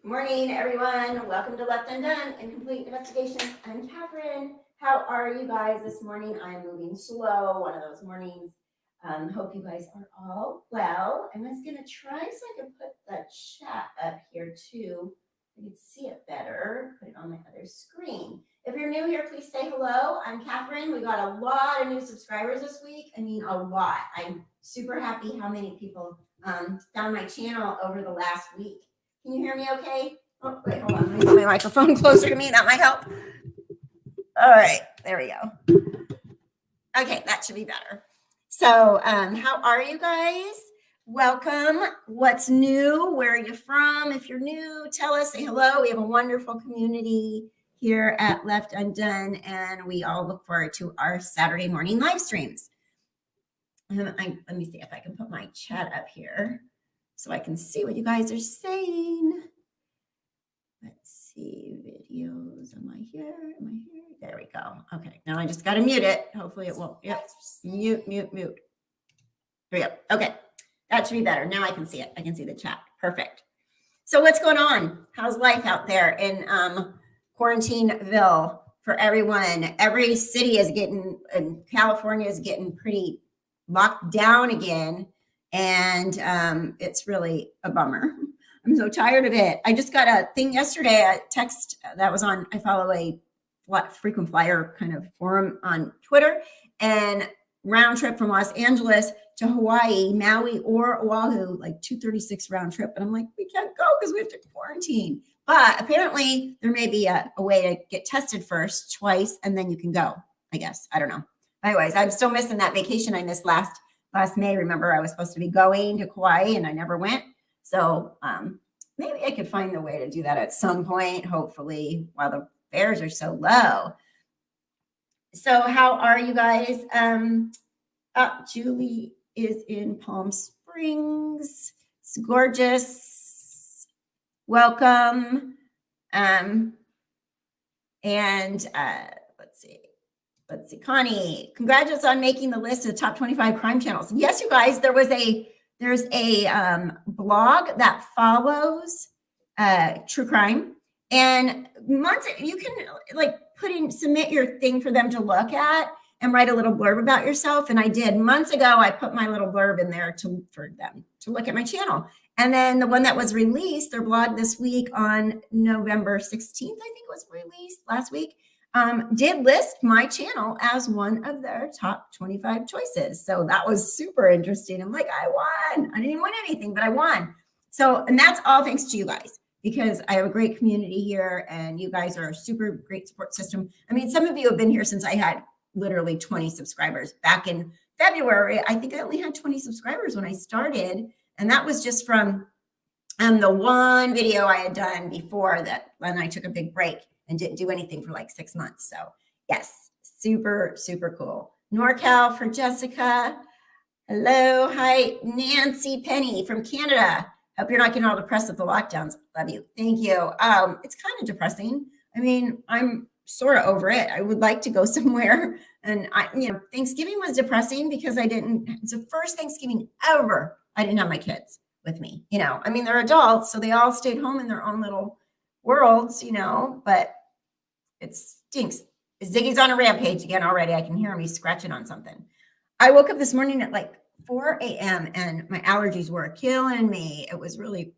Good morning, everyone. Welcome to Left Undone and Complete Investigations. I'm Catherine. How are you guys this morning? I'm moving slow, one of those mornings. Hope you guys are all well. I was going to try so I can put the chat up here too. I can see it better. Put it on my other screen. If you're new here, please say hello. I'm Catherine. We got a lot of new subscribers this week. I mean, a lot. I'm super happy how many people found my channel over the last week. Can you hear me okay? Oh, wait, hold on. Let me put my microphone closer to me. That might help. All right, there we go. Okay, that should be better. So, how are you guys? Welcome. What's new? Where are you from? If you're new, tell us, say hello. We have a wonderful community here at Left Undone, and we all look forward to our Saturday morning live streams. Let me see if I can put my chat up here so I can see what you guys are saying. Let's see, videos. Am I here? There we go. Okay, now I just got to mute it. Hopefully it won't. Yep. Mute. There we go. Okay, that should be better. Now I can see it. I can see the chat. Perfect. So what's going on? How's life out there in Quarantineville for everyone? Every city is getting, and California is getting pretty locked down again. And it's really a bummer. I'm so tired of it. I just got a thing yesterday, a text that was on, I follow a frequent flyer kind of forum on Twitter, and round trip from Los Angeles to Hawaii, Maui or Oahu, like 236 round trip. And I'm like, we can't go because we have to quarantine. But apparently there may be a way to get tested first twice, and then you can go, I guess. I don't know. Anyways, I'm still missing that vacation I missed last May. Remember, I was supposed to be going to Kauai and I never went. So maybe I could find the way to do that at some point, hopefully, while the fares are so low. So how are you guys? Julie is in Palm Springs. It's gorgeous. Welcome. Let's see, Connie, congratulations on making the list of the top 25 crime channels. Yes, you guys, there's a blog that follows true crime, and you can like submit your thing for them to look at and write a little blurb about yourself. And I did months ago. I put my little blurb in there for them to look at my channel. And then the one that was released, their blog this week on November 16th, I think it was released last week, did list my channel as one of their top 25 choices. So that was super interesting. I'm like, I won. I didn't even win anything, but I won. So, and that's all thanks to you guys, because I have a great community here and you guys are a super great support system. I mean, some of you have been here since I had literally 20 subscribers. Back in February, I think I only had 20 subscribers when I started. And that was just from the one video I had done before that, when I took a big break and didn't do anything for like 6 months. So yes, super, super cool. NorCal for Jessica. Hello. Hi, Nancy Penny from Canada. Hope you're not getting all depressed with the lockdowns. Love you. Thank you. It's kind of depressing. I mean, I'm sort of over it. I would like to go somewhere. And Thanksgiving was depressing because it's the first Thanksgiving ever I didn't have my kids with me. I mean, they're adults, so they all stayed home in their own little worlds, but it stinks. Ziggy's on a rampage again already. I can hear him. He's scratching on something. I woke up this morning at like 4 a.m. and my allergies were killing me. It was really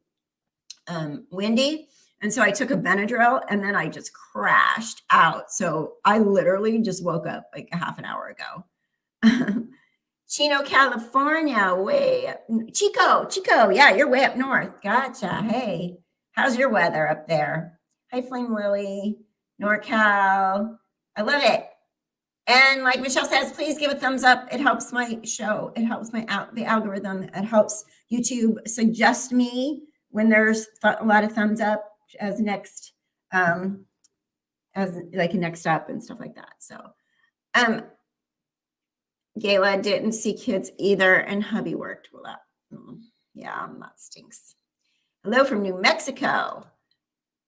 windy. And so I took a Benadryl and then I just crashed out. So I literally just woke up like a half an hour ago. Chino, California, way up. Chico. Yeah, you're way up north. Gotcha. Hey, how's your weather up there? Hi, Flame Lily, NorCal. I love it. And like Michelle says, please give a thumbs up. It helps my show. It helps the algorithm. It helps YouTube suggest me when there's a lot of thumbs up as next, as like next up and stuff like that. So, Gayla didn't see kids either, and hubby worked. Well, that stinks. Hello from New Mexico.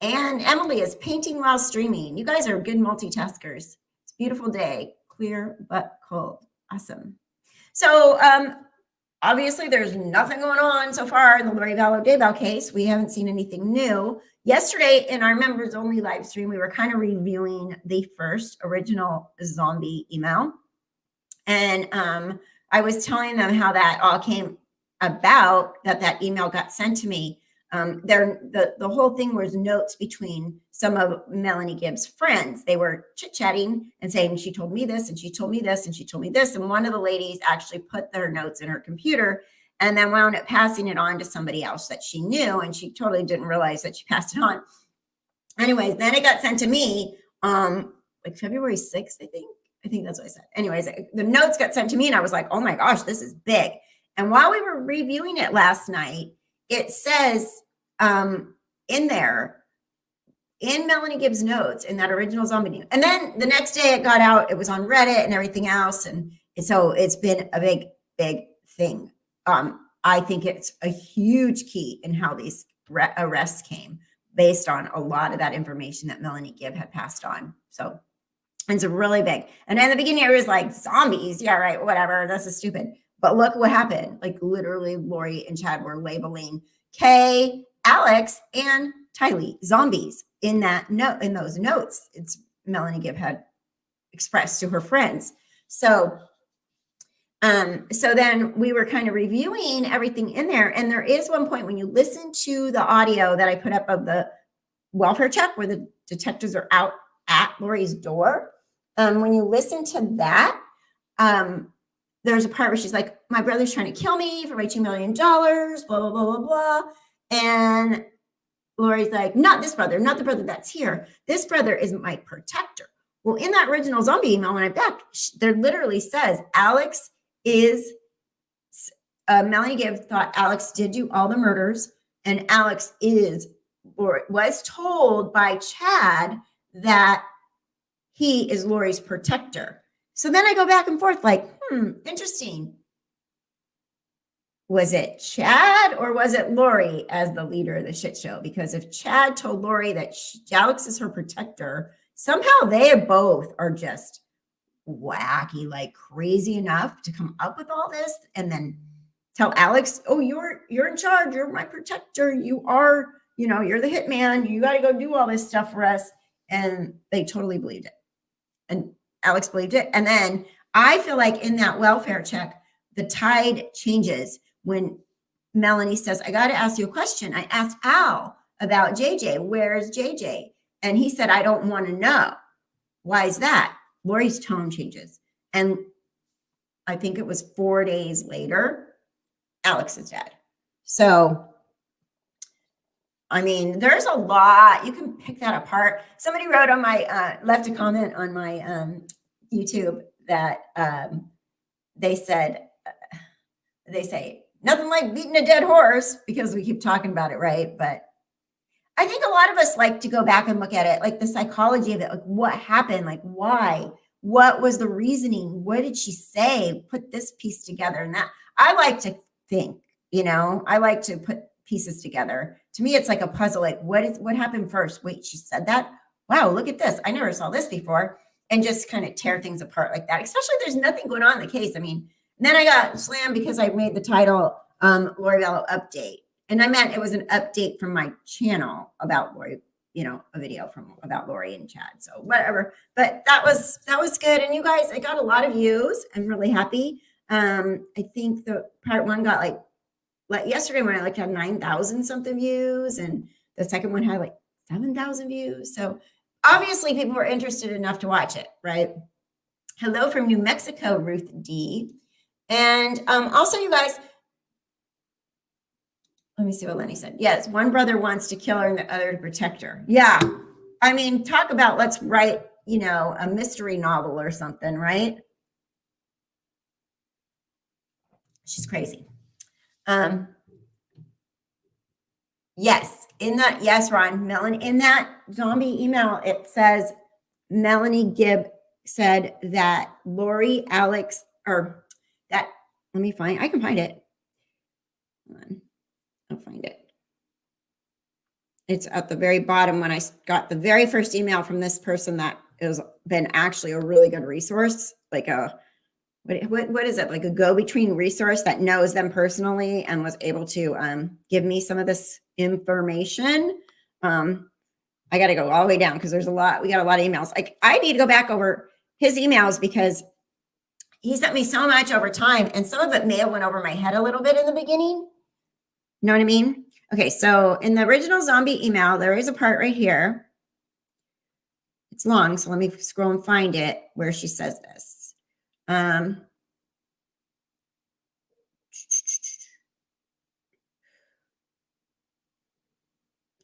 And Emily is painting while streaming. You guys are good multitaskers. It's a beautiful day, clear but cold. Awesome. So obviously there's nothing going on so far in the Lori Vallow Daybell case. We haven't seen anything new. Yesterday in our members only live stream, we were kind of reviewing the first original zombie email. And I was telling them how that all came about, that email got sent to me. The whole thing was notes between some of Melanie Gibbs' friends. They were chit-chatting and saying, she told me this, and she told me this, and she told me this. And one of the ladies actually put their notes in her computer and then wound up passing it on to somebody else that she knew. And she totally didn't realize that she passed it on. Anyways, then it got sent to me like February 6th, I think that's what I said. Anyways, the notes got sent to me and I was like, oh my gosh, this is big. And while we were reviewing it last night, it says in there, in Melanie Gibbs' notes, in that original zombie news. And then the next day it got out, it was on Reddit and everything else. And so it's been a big, big thing. I think it's a huge key in how these arrests came based on a lot of that information that Melanie Gibb had passed on. So it's really big. And in the beginning, it was like, zombies. Yeah, right. Whatever. This is stupid. But look what happened. Like literally Lori and Chad were labeling Kay, Alex, and Tylee zombies in that note, in those notes. It's Melanie Gibb had expressed to her friends. So then we were kind of reviewing everything in there. And there is one point when you listen to the audio that I put up of the welfare check where the detectives are out at Lori's door. When you listen to that, there's a part where she's like, my brother's trying to kill me for my $2 million, blah, blah, blah, blah, blah. And Lori's like, not this brother, not the brother that's here. This brother is my protector. Well, in that original zombie email, when I back, there literally says Alex is, Melanie Gibb thought Alex did do all the murders, and Alex is, or was told by Chad that he is Lori's protector. So then I go back and forth like, interesting. Was it Chad or was it Lori as the leader of the shit show? Because if Chad told Lori that Alex is her protector, somehow they both are just wacky, like crazy enough to come up with all this and then tell Alex, oh, you're in charge. You're my protector. You are, you're the hitman. You got to go do all this stuff for us. And they totally believed it. And Alex believed it. And then I feel like in that welfare check, the tide changes when Melanie says, I got to ask you a question. I asked Al about JJ. Where's JJ? And he said, I don't want to know. Why is that? Lori's tone changes. And I think it was 4 days later, Alex is dead. So, I mean, there's a lot. You can pick that apart. Somebody wrote on my, left a comment on my YouTube that they say, nothing like beating a dead horse, because we keep talking about it, right? But I think a lot of us like to go back and look at it, like the psychology of it, like what happened, like why, what was the reasoning? What did she say? Put this piece together and that. I like to think, I like to put pieces together. To me, it's like a puzzle. Like what happened first? Wait, she said that? Wow, look at this. I never saw this before. And just kind of tear things apart like that, especially if there's nothing going on in the case. I mean, then I got slammed because I made the title Lori Vallow Update. And I meant it was an update from my channel about Lori, a video about Lori and Chad. So whatever. But that was good. And you guys, I got a lot of views. I'm really happy. I think the part one got like yesterday when I had 9,000 something views, and the second one had like 7,000 views. So obviously people were interested enough to watch it, right? Hello from New Mexico, Ruth D. And also, you guys, let me see what Lenny said. Yes, one brother wants to kill her and the other to protect her. Yeah. I mean, talk about let's write, a mystery novel or something, right? She's crazy. Yes, Ron, Melanie, in that zombie email, it says Melanie Gibb said that Lori, Alex, or that, I can find it. Hold on. I'll find it. It's at the very bottom when I got the very first email from this person that has been actually a really good resource, like a what is it, like a go-between resource that knows them personally and was able to give me some of this information. I got to go all the way down because there's a lot. We got a lot of emails. Like I need to go back over his emails because he sent me so much over time, and some of it may have went over my head a little bit in the beginning. You know what I mean? Okay, so in the original zombie email, there is a part right here. It's long, so let me scroll and find it where she says this.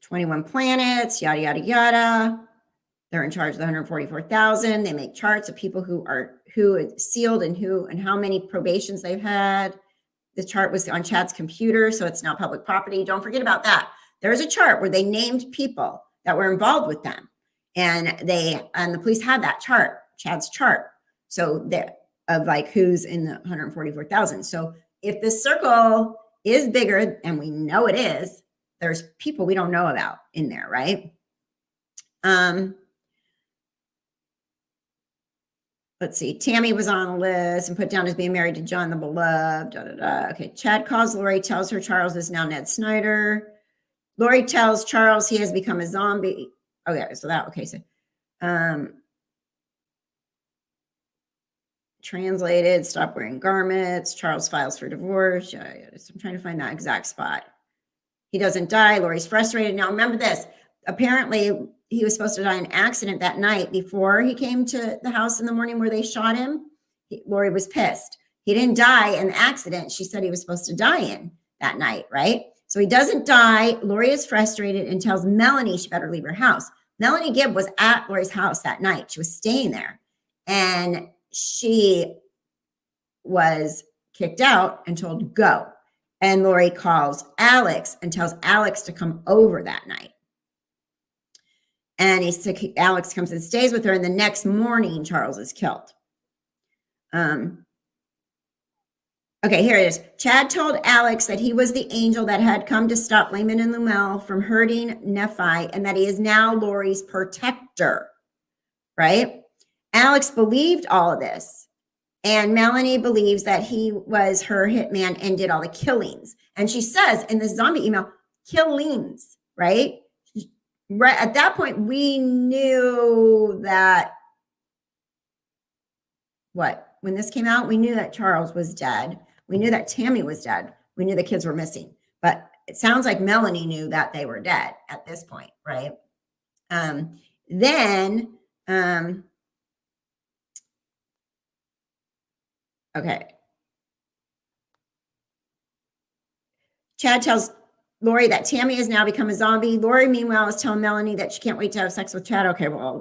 21 planets, yada, yada, yada. They're in charge of the 144,000. They make charts of people who sealed and how many probations they've had. The chart was on Chad's computer, so it's not public property. Don't forget about that. There's a chart where they named people that were involved with them. And the police had that chart, Chad's chart. So of like who's in the 144,000. So if this circle is bigger, and we know it is, there's people we don't know about in there, right? Let's see. Tammy was on the list and put down as being married to John the Beloved. Da, da, da. Okay. Chad calls Lori, tells her Charles is now Ned Snyder. Lori tells Charles he has become a zombie. Okay. So translated, stop wearing garments. Charles files for divorce. Yeah, so I'm trying to find that exact spot. He doesn't die. Lori's frustrated. Now, remember this. Apparently, he was supposed to die in an accident that night before he came to the house in the morning where they shot him. Lori was pissed. He didn't die in the accident she said he was supposed to die in that night, right? So he doesn't die. Lori is frustrated and tells Melanie she better leave her house. Melanie Gibb was at Lori's house that night. She was staying there. And she was kicked out and told to go. And Lori calls Alex and tells Alex to come over that night. And Alex comes and stays with her. And the next morning, Charles is killed. Okay, here it is. Chad told Alex that he was the angel that had come to stop Layman and Lumel from hurting Nephi and that he is now Lori's protector, right? Alex believed all of this. And Melanie believes that he was her hitman and did all the killings. And she says in this zombie email, killings, right? Right at that point, we knew that when this came out, we knew that Charles was dead. We knew that Tammy was dead. We knew the kids were missing. But it sounds like Melanie knew that they were dead at this point, right? Okay. Chad tells Lori that Tammy has now become a zombie. Lori, meanwhile, is telling Melanie that she can't wait to have sex with Chad. Okay, well,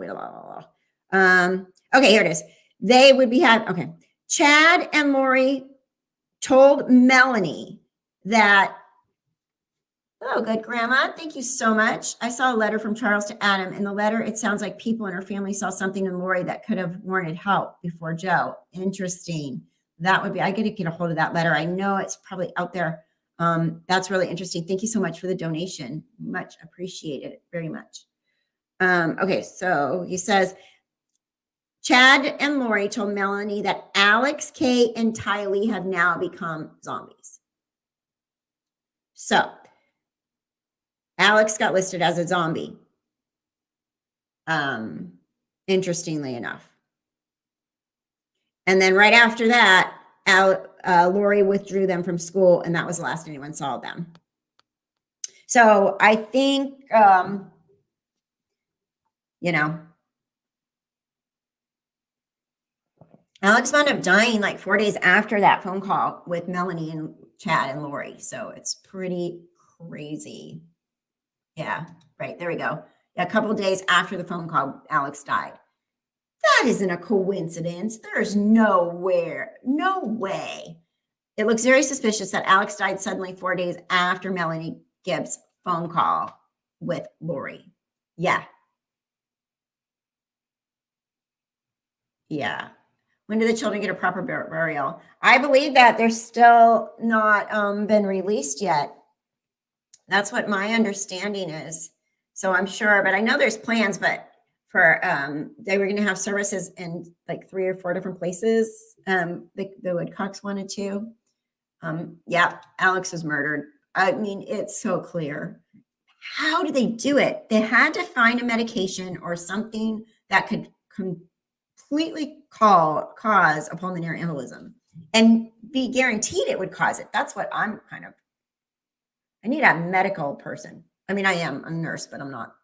okay, here it is. They would be okay. Chad and Lori told Melanie that, oh, good grandma. Thank you so much. I saw a letter from Charles to Adam. In the letter, it sounds like people in her family saw something in Lori that could have warranted help before Joe. Interesting. That would be, I got to get a hold of that letter. I know it's probably out there. That's really interesting. Thank you so much for the donation. Much appreciated. Very much. Okay, so he says, Chad and Lori told Melanie that Alex, Kay, and Tylee have now become zombies. So Alex got listed as a zombie. Interestingly enough. And then right after that, Lori withdrew them from school, and that was the last anyone saw them. So I think, Alex wound up dying like 4 days after that phone call with Melanie and Chad and Lori. So it's pretty crazy. Yeah, right. There we go. A couple of days after the phone call, Alex died. That isn't a coincidence. There's no way. It looks very suspicious that Alex died suddenly 4 days after Melanie Gibbs' phone call with Lori. Yeah. When do the children get a proper burial? I believe that they're still not been released yet. That's what my understanding is. So I'm sure, but I know there's plans, but they were going to have services in like 3 or 4 different places. The Woodcocks wanted to. Yeah, Alex was murdered. I mean, it's so clear. How do they do it? They had to find a medication or something that could completely cause a pulmonary embolism and be guaranteed it would cause it. That's what I'm I need a medical person. I mean, I am a nurse, but I'm not.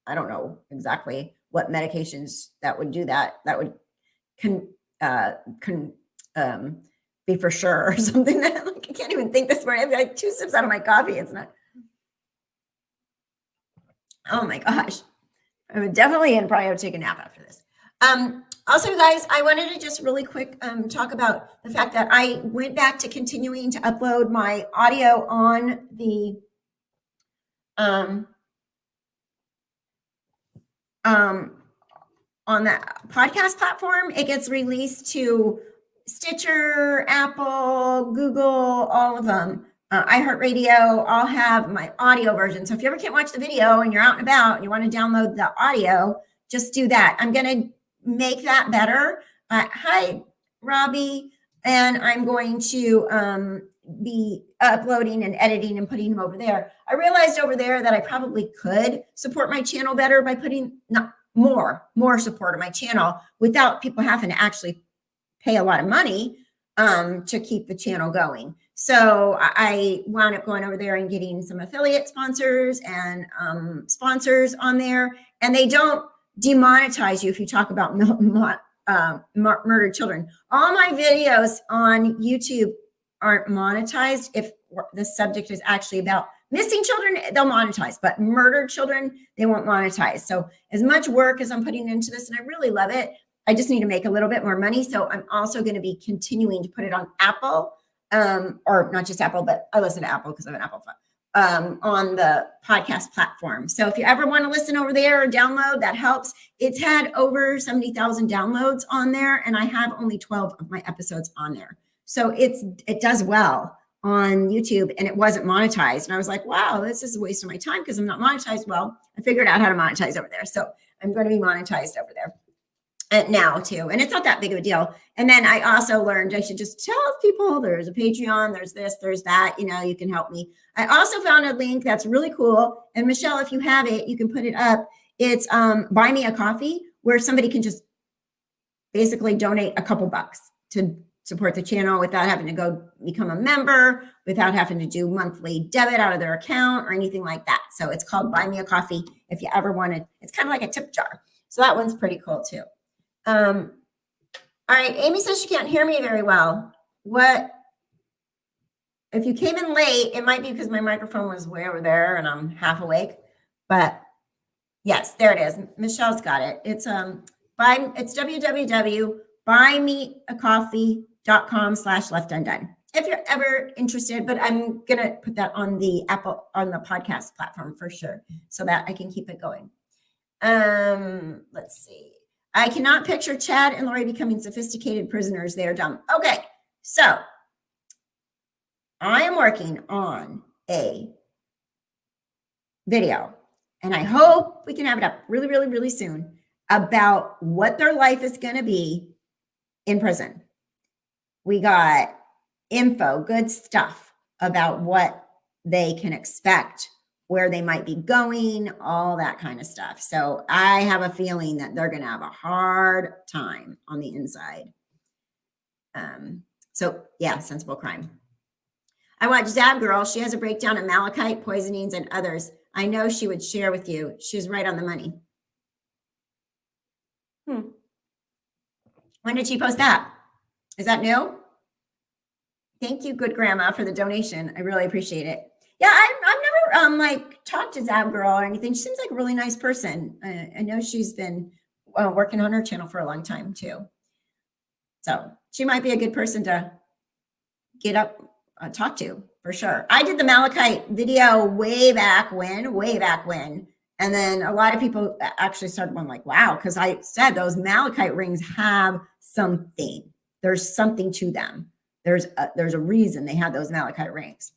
I don't know exactly what medications that would do that. That would be for sure or something. That like I can't even think this morning. I have like 2 sips out of my coffee. It's not. Oh my gosh, I would definitely and probably have to take a nap after this. Also, guys, I wanted to just really quick talk about the fact that I went back to continuing to upload my audio on the on the podcast platform. It gets released to Stitcher, Apple, Google, all of them. iHeartRadio, I'll have my audio version. So if you ever can't watch the video and you're out and about and you want to download the audio, just do that. I'm going to make that better. Hi, Robbie. And I'm going to be uploading and editing and putting them over there. I realized over there that I probably could support my channel better by putting more support of my channel without people having to actually pay a lot of money to keep the channel going. So I wound up going over there and getting some affiliate sponsors and sponsors on there, and they don't demonetize you if you talk about murdered children. All my videos on YouTube aren't monetized. If the subject is actually about missing children, they'll monetize, but murdered children, they won't monetize. So as much work as I'm putting into this, and I really love it, I just need to make a little bit more money. So I'm also going to be continuing to put it on Apple, or not just Apple, but I listen to Apple because I have an Apple phone, on the podcast platform. So if you ever want to listen over there or download, that helps. It's had over 70,000 downloads on there, and I have only 12 of my episodes on there. So it does well on YouTube, and it wasn't monetized. And I was like, wow, this is a waste of my time because I'm not monetized. Well, I figured out how to monetize over there. So I'm going to be monetized over there now too. And it's not that big of a deal. And then I also learned I should just tell people there's a Patreon, there's this, there's that, you can help me. I also found a link that's really cool. And Michelle, if you have it, you can put it up. It's Buy Me a Coffee, where somebody can just basically donate a couple bucks to support the channel without having to go become a member, without having to do monthly debit out of their account or anything like that. So it's called Buy Me a Coffee. If you ever wanted, it's kind of like a tip jar. So that one's pretty cool too. All right. Amy says she can't hear me very well. What? If you came in late, it might be because my microphone was way over there and I'm half awake, but yes, there it is. Michelle's got it. It's www.buymeacoffee.com/leftundone. If you're ever interested, but I'm going to put that on the podcast platform for sure so that I can keep it going. Let's see. I cannot picture Chad and Lori becoming sophisticated prisoners. They are dumb. Okay, so I am working on a video, and I hope we can have it up really, really, really soon about what their life is going to be in prison. We got info, good stuff about what they can expect, where they might be going, all that kind of stuff. So I have a feeling that they're going to have a hard time on the inside. So yeah, sensible crime. I watched Zab Girl. She has a breakdown of malachite, poisonings, and others. I know she would share with you. She's right on the money. When did she post that? Is that new? Thank you, good grandma, for the donation. I really appreciate it. Yeah, I've never talked to Zab Girl or anything. She seems like a really nice person. I know she's been working on her channel for a long time too. So she might be a good person to get up, talk to for sure. I did the malachite video way back when. And then a lot of people actually started going like, wow, because I said those malachite rings have something. There's something to them. There's a reason they had those malachite rings.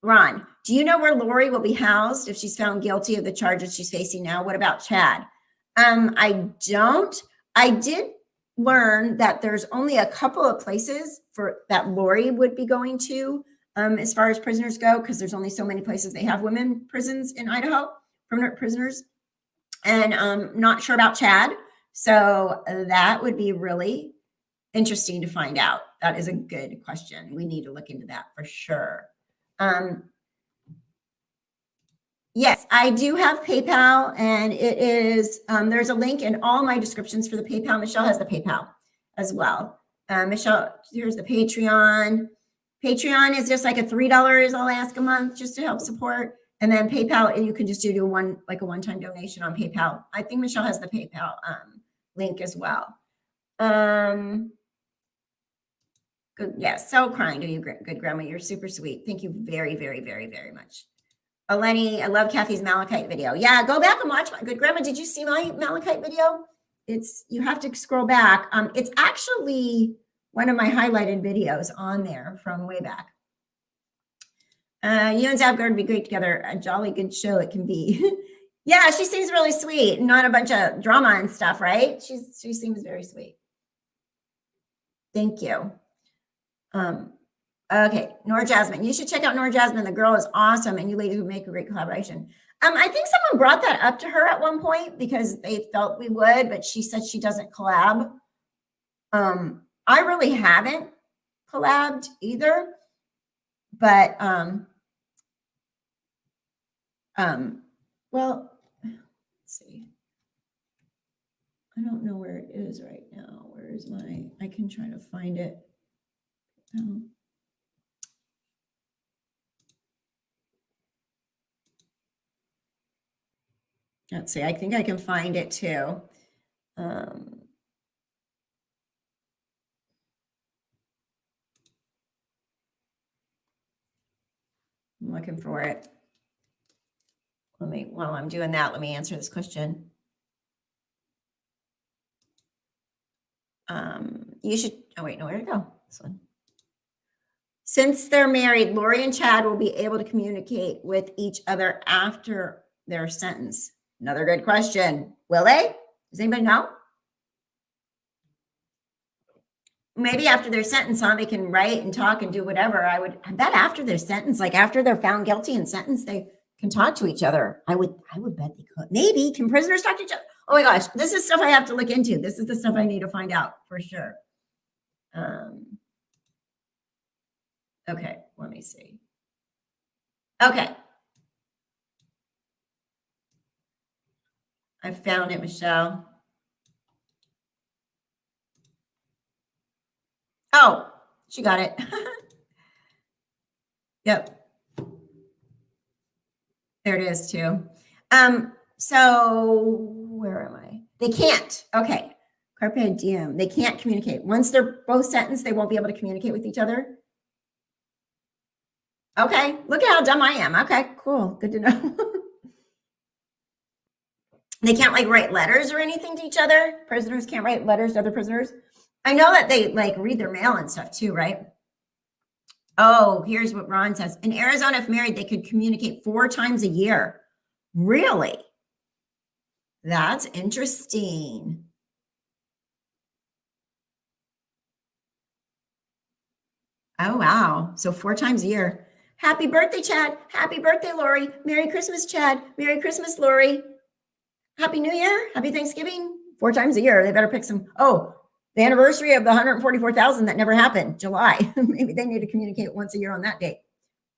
Ron, do you know where Lori will be housed if she's found guilty of the charges she's facing now? What about Chad? I don't. I did learn that there's only a couple of places for that Lori would be going to as far as prisoners go, because there's only so many places they have women prisons in Idaho, permanent prisoners. And not sure about Chad. So that would be really interesting to find out. That is a good question. We need to look into that for sure. Yes, I do have PayPal, and it is, there's a link in all my descriptions for the PayPal. Michelle has the PayPal as well. Michelle, here's the Patreon. Patreon is just like a $3 I'll ask a month just to help support. And then PayPal, you can just do a one-time donation on PayPal. I think Michelle has the PayPal link as well. Good. Yes. So kind of you, good grandma. You're super sweet. Thank you very, very, very, very much. Eleni, I love Kathy's Malachite video. Yeah, go back and watch my good grandma. Did you see my Malachite video? You have to scroll back. It's actually one of my highlighted videos on there from way back. You and Zabgard would be great together. A jolly good show it can be. Yeah, she seems really sweet. Not a bunch of drama and stuff, right? She seems very sweet. Thank you. Okay, Nora Jasmine. You should check out Nora Jasmine. The girl is awesome, and you ladies would make a great collaboration. I think someone brought that up to her at one point because they felt we would, but she said she doesn't collab. I really haven't collabed either, but well, let's see. I don't know where it is right now. Where is I can try to find it. Let's see. I think I can find it too. I'm looking for it. While I'm doing that, let me answer this question. You should, oh wait, no, where to go? This one. Since they're married, Lori and Chad will be able to communicate with each other after their sentence. Another good question. Will they? Does anybody know? Maybe after their sentence, they can write and talk and do whatever. I bet after their sentence, like after they're found guilty and sentenced, they can talk to each other. I would bet they could. Maybe. Can prisoners talk to each other? Oh my gosh, this is stuff I have to look into. This is the stuff I need to find out for sure. Okay, let me see. Okay. I found it, Michelle. Oh, she got it. Yep. There it is too. So where am I? They can't. Okay. Carpe diem. They can't communicate. Once they're both sentenced, they won't be able to communicate with each other. Okay. Look at how dumb I am. Okay, cool. Good to know. They can't like write letters or anything to each other. Prisoners can't write letters to other prisoners. I know that they like read their mail and stuff too, right? Oh, here's what Ron says. In Arizona, if married, they could communicate 4 times a year. Really? That's interesting. Oh, wow. So 4 times a year. Happy birthday, Chad. Happy birthday, Lori. Merry Christmas, Chad. Merry Christmas, Lori. Happy New Year. Happy Thanksgiving. 4 times a year. They better pick some. Oh, the anniversary of the 144,000 that never happened, July. Maybe they need to communicate once a year on that date.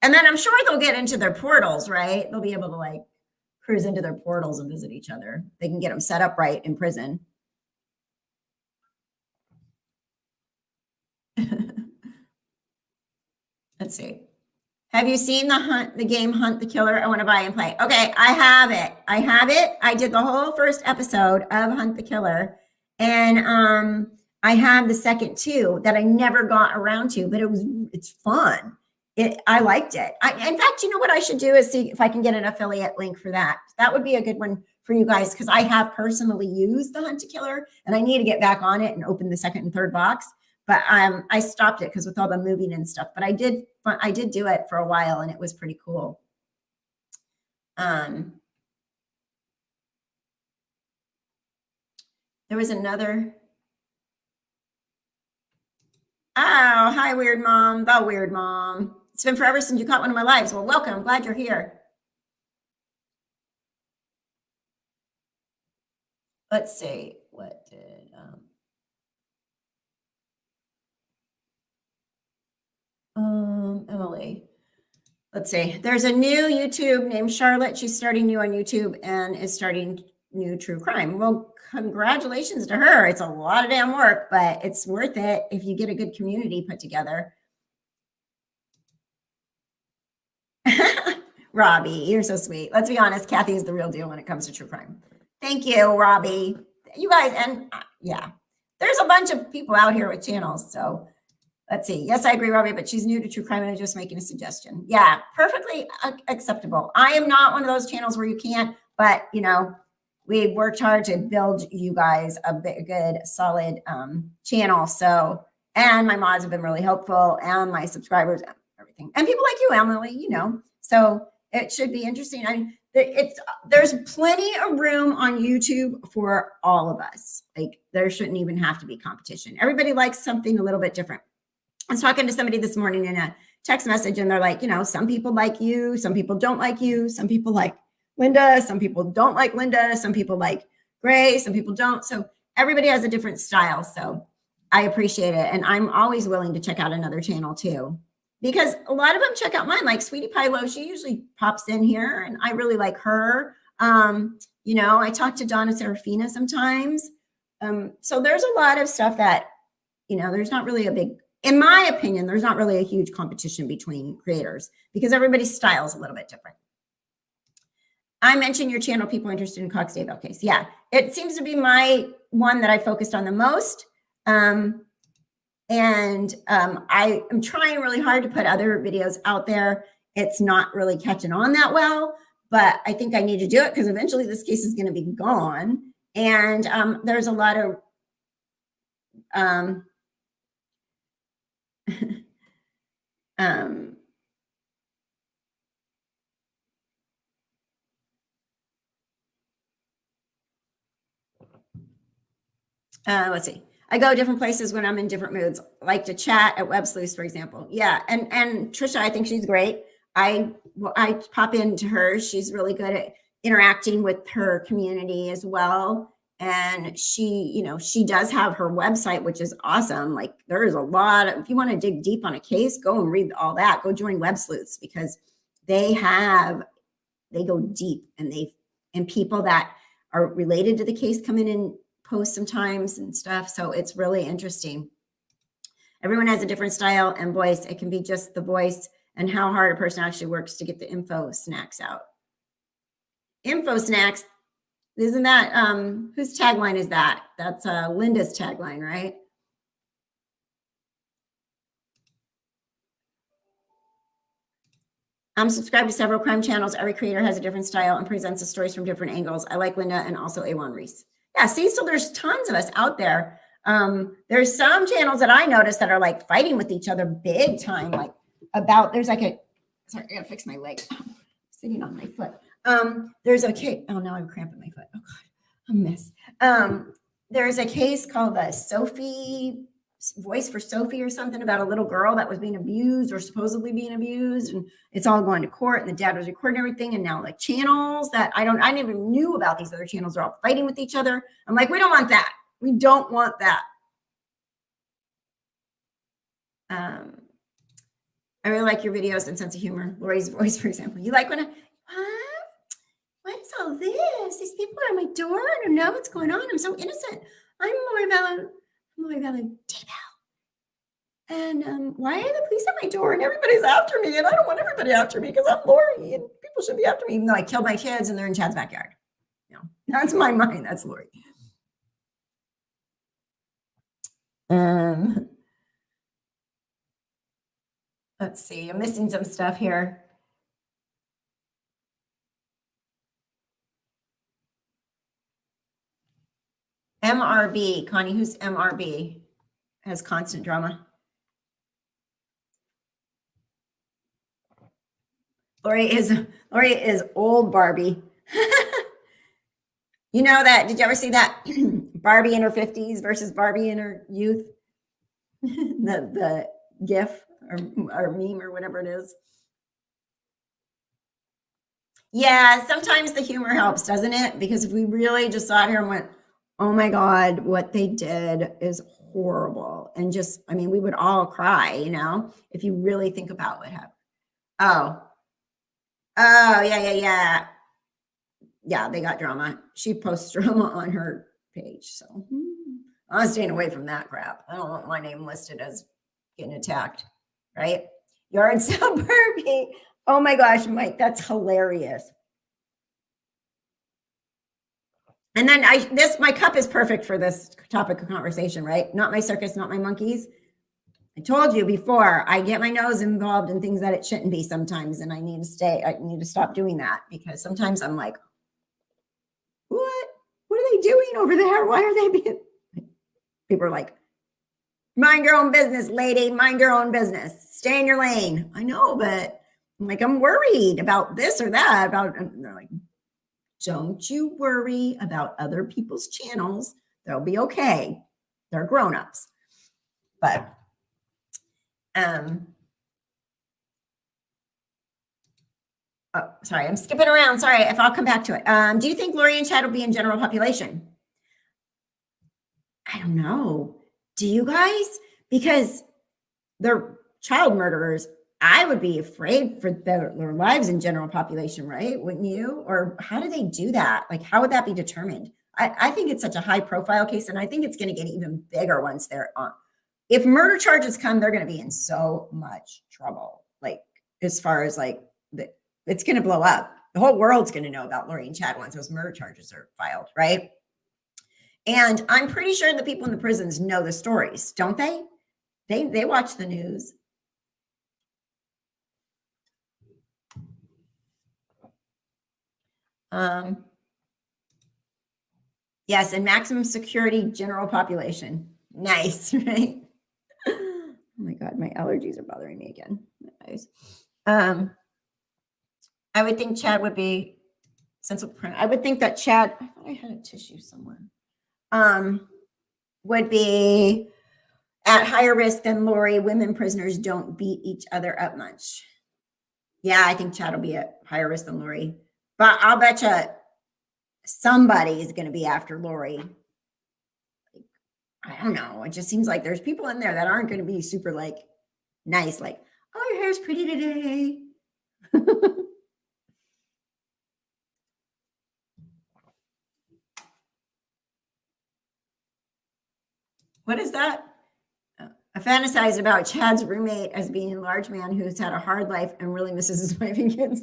And then I'm sure they'll get into their portals, right? They'll be able to like cruise into their portals and visit each other. They can get them set up right in prison. Let's see. Have you seen the game Hunt the Killer? I want to buy and play. Okay, I have it. I did the whole first episode of Hunt the Killer. And I have the second too that I never got around to, but it's fun. I liked it. In fact, you know what I should do is see if I can get an affiliate link for that. That would be a good one for you guys because I have personally used the Hunt to Killer and I need to get back on it and open the second and third box. but I stopped it because with all the moving and stuff. But I did do it for a while, and it was pretty cool. There was another. Oh, hi, Weird Mom. The Weird Mom. It's been forever since you caught one of my lives. Well, welcome. I'm glad you're here. Let's see. What did Emily? Let's see. There's a new YouTube named Charlotte. She's starting new on YouTube and is starting new true crime. Well, congratulations to her. It's a lot of damn work, but it's worth it if you get a good community put together. Robbie, you're so sweet. Let's be honest, Kathy is the real deal when it comes to true crime. Thank you, Robbie. You guys, and yeah, there's a bunch of people out here with channels. So let's see. Yes, I agree, Robbie, but she's new to true crime and I'm just making a suggestion. Yeah, perfectly acceptable. I am not one of those channels where you can't, but you know, we worked hard to build you guys a good, solid channel. So, and my mods have been really helpful, and my subscribers, and everything, and people like you, Emily. You know, so it should be interesting. I mean, there's plenty of room on YouTube for all of us. Like there shouldn't even have to be competition. Everybody likes something a little bit different. I was talking to somebody this morning in a text message, and they're like, you know, some people like you, some people don't like you, some people like Linda, some people don't like Linda, some people like Gray, some people don't. So everybody has a different style. So I appreciate it. And I'm always willing to check out another channel too, because a lot of them check out mine, like Sweetie Pie Low. She usually pops in here and I really like her. You know, I talk to Donna Serafina sometimes. So there's a lot of stuff that, you know, there's not really a big, in my opinion, there's not really a huge competition between creators because everybody's style is a little bit different. I mentioned your channel, people interested in Cox Daybell case. Yeah, it seems to be my one that I focused on the most. I am trying really hard to put other videos out there. It's not really catching on that well, but I think I need to do it because eventually this case is going to be gone. And there's a lot of let's see. I go different places when I'm in different moods. I like to chat at Web Sleuths, for example. Yeah, and Trisha, I think she's great. I pop into her. She's really good at interacting with her community as well. And she, you know, she does have her website, which is awesome. Like there is a lot of, if you want to dig deep on a case, go and read all that. Go join Web Sleuths because they go deep, and people that are related to the case come in and post sometimes and stuff. So it's really interesting. Everyone has a different style and voice. It can be just the voice and how hard a person actually works to get the info snacks out. Info snacks, isn't that, whose tagline is that? That's Linda's tagline, right? I'm subscribed to several crime channels. Every creator has a different style and presents the stories from different angles. I like Linda and also A1 Reese. Yeah, see, so there's tons of us out there. There's some channels that I noticed that are like fighting with each other big time. Like there's like sorry, I gotta fix my leg. Sitting on my foot. There's a case. Oh, now I'm cramping my foot. Oh God, a mess. There's a case called the Sophie Voice for Sophie or something about a little girl that was being abused or supposedly being abused, and it's all going to court, and the dad was recording everything, and now like channels that I never knew about, these other channels are all fighting with each other. I'm like, we don't want that. We don't want that. I really like your videos and sense of humor. Lori's voice, for example. You like when what is all this? These people are at my door. I don't know what's going on. I'm so innocent. I'm Lori Vallow Daybell. And why are the police at my door and everybody's after me? And I don't want everybody after me because I'm Lori and people should be after me, even though I killed my kids and they're in Chad's backyard. You know, that's my mind. That's Lori. Let's see. I'm missing some stuff here. MRB, Connie, who's MRB? has constant drama. Lori is old Barbie. You know that? Did you ever see that Barbie in her 50s versus Barbie in her youth? the GIF or meme or whatever it is. Yeah, sometimes the humor helps, doesn't it? Because if we really just sat here and went, oh my God, what they did is horrible. And just, I mean, we would all cry, you know, if you really think about what happened. Oh, yeah. Yeah, they got drama. She posts drama on her page. So I'm staying away from that crap. I don't want my name listed as getting attacked, right? Yard sale Barbie. Oh my gosh, Mike, that's hilarious. And then my cup is perfect for this topic of conversation, right? Not my circus, not my monkeys. I told you before, I get my nose involved in things that it shouldn't be sometimes, and I need to stop doing that, because sometimes I'm like, what are they doing over there? Why are they being? People are like, mind your own business, lady. Mind your own business. Stay in your lane. I know, but I'm worried about this or that. And they're like, don't you worry about other people's channels. They'll be okay. They're grown-ups. But oh, sorry, I'm skipping around. Sorry, if I'll come back to it. Do you think Lori and Chad will be in general population? I don't know. Do you guys? Because they're child murderers. I would be afraid for their lives in general population, right? Wouldn't you? Or how do they do that? Like, how would that be determined? I think it's such a high profile case, and I think it's going to get even bigger once they're on. If murder charges come, they're going to be in so much trouble. Like, as far as it's going to blow up. The whole world's going to know about Lori and Chad once those murder charges are filed, right? And I'm pretty sure the people in the prisons know the stories, don't they? They watch the news. Yes, and maximum security general population. Nice, right? Oh my God, my allergies are bothering me again. I would think Chad would be sensible. I would think that Chad, I thought I had a tissue somewhere, would be at higher risk than Lori. Women prisoners don't beat each other up much. Yeah, I think Chad will be at higher risk than Lori. But I'll bet you somebody is going to be after Lori. I don't know. It just seems like there's people in there that aren't going to be super nice. Like, oh, your hair's pretty today. What is that? I fantasize about Chad's roommate as being a large man who's had a hard life and really misses his wife and kids.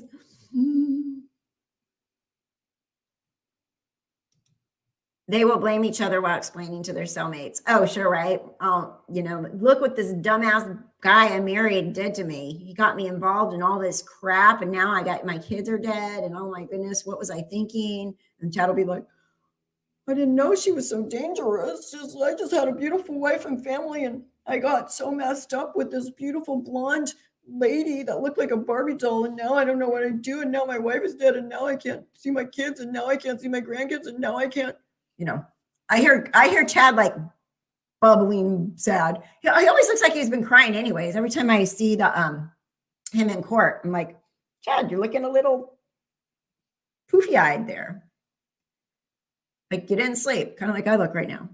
They will blame each other while explaining to their cellmates. Oh, sure, right? Oh, look what this dumbass guy I married did to me. He got me involved in all this crap, and now my kids are dead, and oh my goodness, what was I thinking? And Chad will be like, I didn't know she was so dangerous. I just had a beautiful wife and family, and I got so messed up with this beautiful blonde lady that looked like a Barbie doll, and now I don't know what I do, and now my wife is dead, and now I can't see my kids, and now I can't see my grandkids, and now I can't. I hear Chad bubbling sad. He always looks like he's been crying anyways. Every time I see him in court, I'm like, Chad, you're looking a little poofy-eyed there. Like you didn't sleep, kind of like I look right now.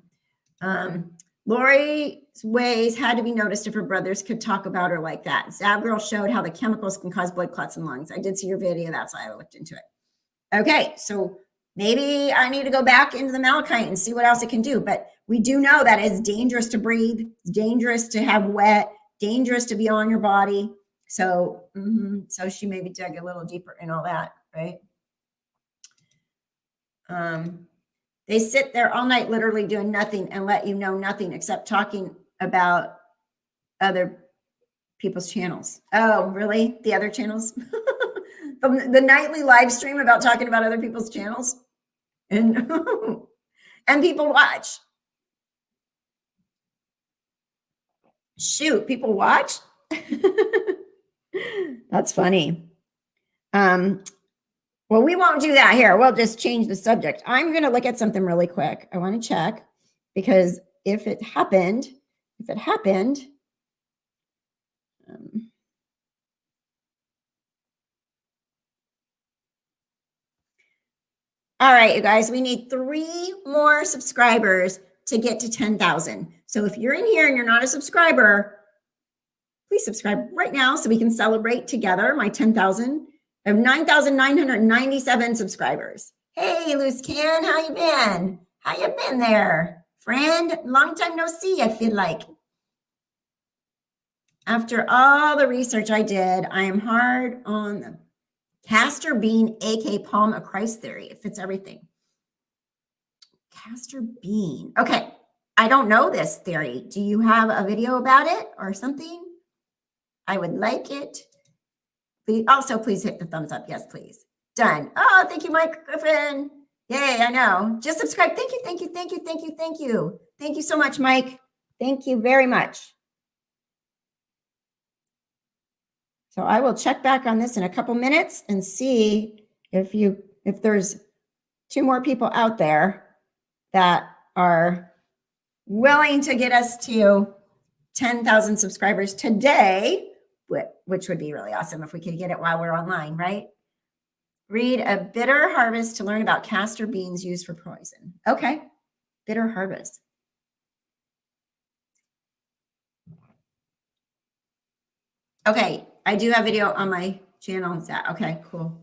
Lori's ways had to be noticed if her brothers could talk about her like that. Zab Girl showed how the chemicals can cause blood clots in lungs. I did see your video. That's why I looked into it. Okay, so maybe I need to go back into the malachite and see what else it can do. But we do know that it's dangerous to breathe, dangerous to have wet, dangerous to be on your body. So, so she maybe dug a little deeper in all that, right? They sit there all night literally doing nothing and let you know nothing except talking about other people's channels. Oh, really? The other channels? the nightly live stream about talking about other people's channels? And and people watch. Shoot, people watch? That's funny. Well, we won't do that here. We'll just change the subject. I'm going to look at something really quick. I want to check because if it happened, all right, you guys, we need 3 more subscribers to get to 10,000. So if you're in here and you're not a subscriber, please subscribe right now so we can celebrate together my 10,000. I have 9,997 subscribers. Hey, Luz Can, how you been? How you been there? Friend, long time no see, I feel like. After all the research I did, I am hard on the castor bean, AK palm of Christ theory. It fits everything. Castor bean. Okay, I don't know this theory. Do you have a video about it or something? I would like it. Please, also, please hit the thumbs up. Yes, please. Done. Oh, thank you, Mike Griffin. Yay, I know. Just subscribe. Thank you, thank you, thank you, thank you, thank you. Thank you so much, Mike. Thank you very much. So I will check back on this in a couple minutes and see if there's 2 more people out there that are willing to get us to 10,000 subscribers today, which would be really awesome if we could get it while we're online, right? Read A Bitter Harvest to learn about castor beans used for poison. Okay, bitter harvest. Okay, I do have video on my channel. Is that okay? Cool.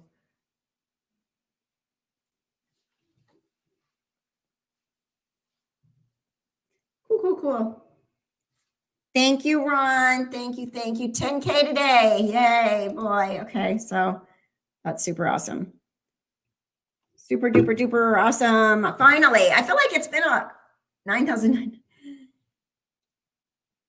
Cool. Thank you, Ron. Thank you. 10K today. Yay, boy. Okay, so that's super awesome. Super duper duper awesome. Finally, I feel like it's been a 9,000.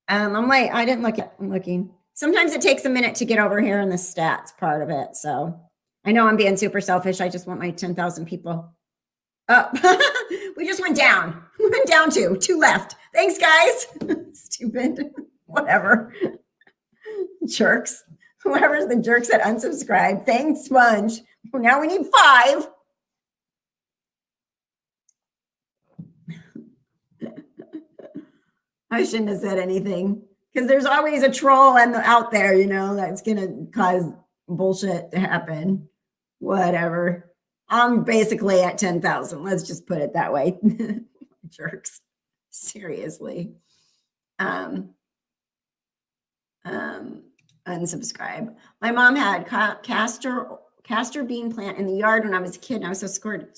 I didn't look at. I'm looking. Sometimes it takes a minute to get over here in the stats part of it. So I know I'm being super selfish. I just want my 10,000 people. Oh, we just went down. We went down 2 left. Thanks, guys. Stupid. Whatever. Jerks. Whoever's the jerks that unsubscribe. Thanks, Sponge. Well, now we need 5. I shouldn't have said anything because there's always a troll out there, that's going to cause bullshit to happen. Whatever. I'm basically at 10,000. Let's just put it that way. Jerks. Seriously. Unsubscribe. My mom had castor bean plant in the yard when I was a kid, and I was so scared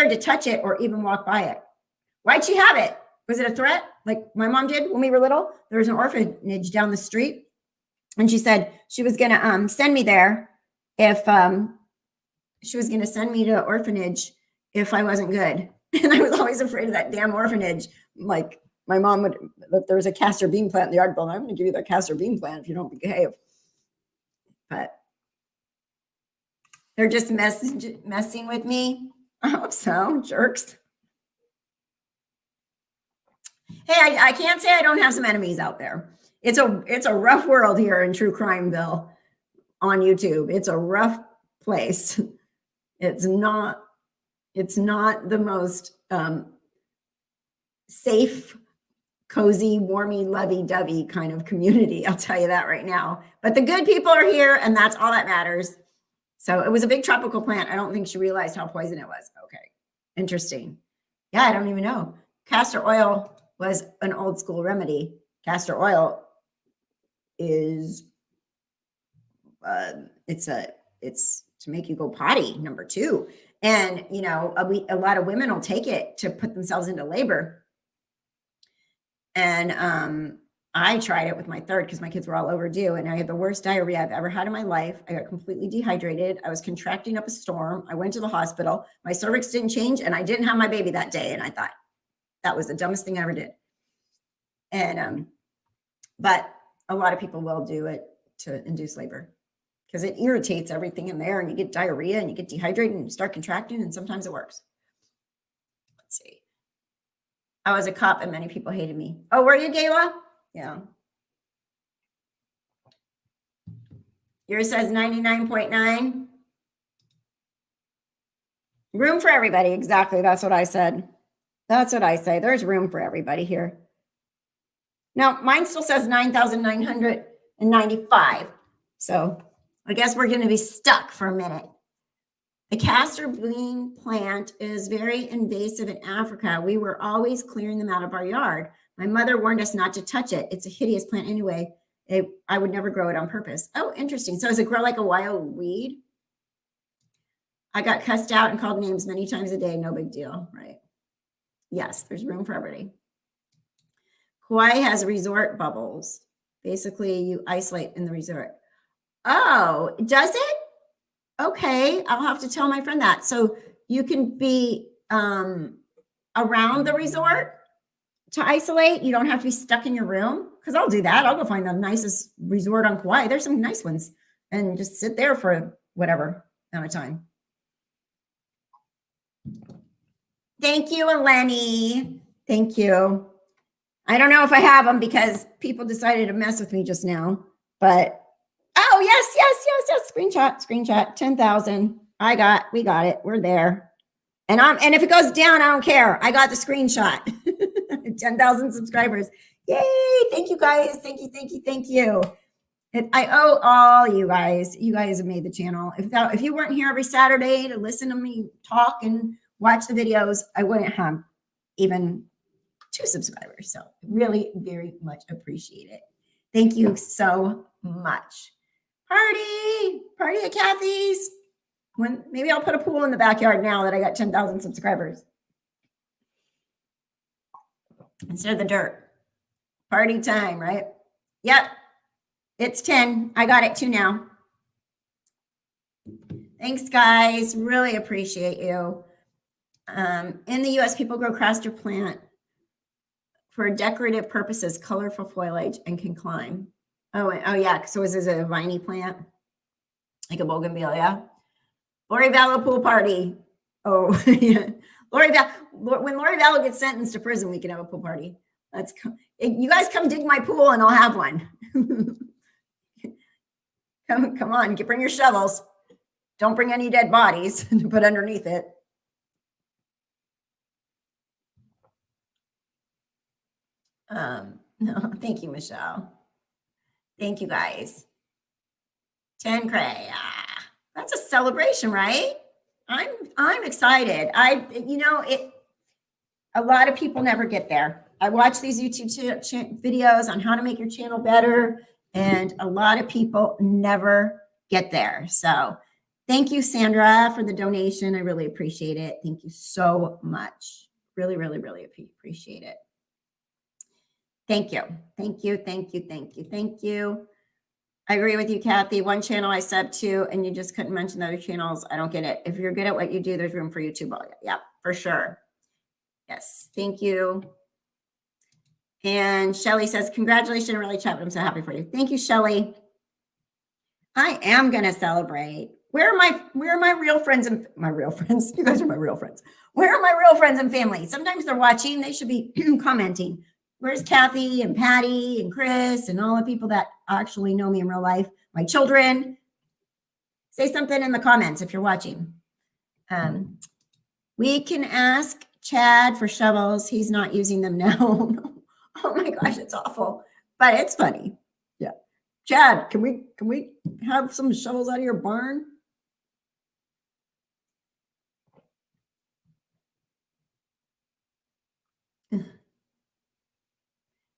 to touch it or even walk by it. Why'd she have it? Was it a threat like my mom did when we were little? There was an orphanage down the street, and she said she was going to send me there if she was going to send me to an orphanage if I wasn't good. And I was always afraid of that damn orphanage. Like my mom would, if there was a castor bean plant in the yard, well, I'm going to give you that castor bean plant if you don't behave. But they're just messing with me. I hope so, jerks. Hey, I can't say I don't have some enemies out there. It's a rough world here in True Crimeville on YouTube. It's a rough place. It's not the most safe, cozy, warmy, lovey-dovey kind of community. I'll tell you that right now. But the good people are here, and that's all that matters. So it was a big tropical plant. I don't think she realized how poison it was. Okay, interesting. Yeah, I don't even know. Castor oil was an old school remedy. Castor oil is it's to make you go potty, number 2. And a lot of women will take it to put themselves into labor. And I tried it with my 3rd because my kids were all overdue, and I had the worst diarrhea I've ever had in my life. I got completely dehydrated. I was contracting up a storm. I went to the hospital. My cervix didn't change, and I didn't have my baby that day. And I thought that was the dumbest thing I ever did. And but a lot of people will do it to induce labor because it irritates everything in there, and you get diarrhea and you get dehydrated and you start contracting, and sometimes it works. Let's see. I was a cop and many people hated me. Oh, were you, Gayla? Yeah. Yours says 99.9. Room for everybody. Exactly. That's what I said. That's what I say. There's room for everybody here. Now, mine still says 9,995. So I guess we're going to be stuck for a minute. The castor bean plant is very invasive in Africa. We were always clearing them out of our yard. My mother warned us not to touch it. It's a hideous plant anyway. I would never grow it on purpose. Oh, interesting. So does it grow like a wild weed? I got cussed out and called names many times a day. No big deal, right? Yes, there's room for everybody. Kauai has resort bubbles. Basically, you isolate in the resort. Oh, does it? Okay, I'll have to tell my friend that. So you can be around the resort to isolate. You don't have to be stuck in your room, because I'll do that. I'll go find the nicest resort on Kauai. There's some nice ones, and just sit there for whatever amount of time. Thank you, Eleni. Thank you. I don't know if I have them because people decided to mess with me just now, but oh, yes. Screenshot, 10,000. We got it. We're there. And if it goes down, I don't care. I got the screenshot. 10,000 subscribers. Yay. Thank you guys. Thank you. I owe all you guys. You guys have made the channel. If you weren't here every Saturday to listen to me talk and watch the videos, I wouldn't have even 2 subscribers. So really very much appreciate it. Thank you so much. Party at Kathy's. Maybe I'll put a pool in the backyard now that I got 10,000 subscribers instead of the dirt. Party time, right? Yep. It's 10. I got it too now. Thanks, guys. Really appreciate you. In the U.S., people grow castor plant for decorative purposes, colorful foliage, and can climb. Oh, yeah. So is this a viney plant? Like a bougainvillea? Lori Vallow pool party. Oh, yeah. When Lori Vallow gets sentenced to prison, we can have a pool party. You guys come dig my pool and I'll have one. Come on, bring your shovels. Don't bring any dead bodies to put underneath it. No, thank you, Michelle. Thank you, guys. 10 cray. That's a celebration, right? I'm excited. A lot of people never get there. I watch these YouTube videos on how to make your channel better, and a lot of people never get there. So thank you, Sandra, for the donation. I really appreciate it. Thank you so much. Really, really, really appreciate it. Thank you. I agree with you, Kathy. One channel I sub to, and you just couldn't mention the other channels. I don't get it. If you're good at what you do, there's room for you too. Yeah, for sure. Yes, thank you. And Shelly says, congratulations, really, Chad. I'm so happy for you. Thank you, Shelly. I am going to celebrate. Where are my real friends and my real friends? You guys are my real friends. Where are my real friends and family? Sometimes they're watching. They should be commenting. Where's Kathy and Patty and Chris and all the people that actually know me in real life? My children. Say something in the comments if you're watching. We can ask Chad for shovels. He's not using them now. Oh my gosh, it's awful, but it's funny. Yeah, Chad, can we have some shovels out of your barn?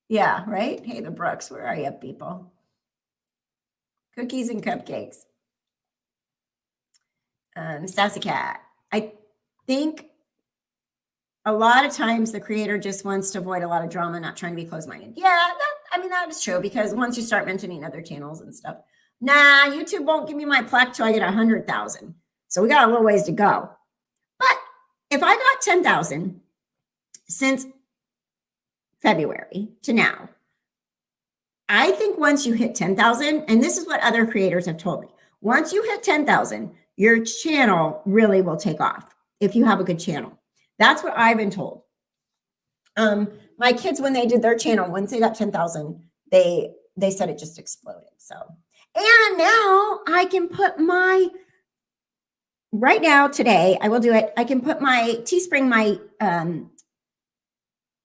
Yeah, right? Hey, the Brooks, where are you, people? Cookies and cupcakes. Sassy Cat. I think a lot of times the creator just wants to avoid a lot of drama, not trying to be closed-minded. Yeah, that is true, because once you start mentioning other channels and stuff, YouTube won't give me my plaque till I get 100,000. So we got a little ways to go. But if I got 10,000 since February to now, I think once you hit 10,000, and this is what other creators have told me, once you hit 10,000, your channel really will take off if you have a good channel. That's what I've been told. My kids, when they did their channel, once they got 10,000, they said it just exploded. So, and now I can put right now, today, I will do it. I can put my Teespring,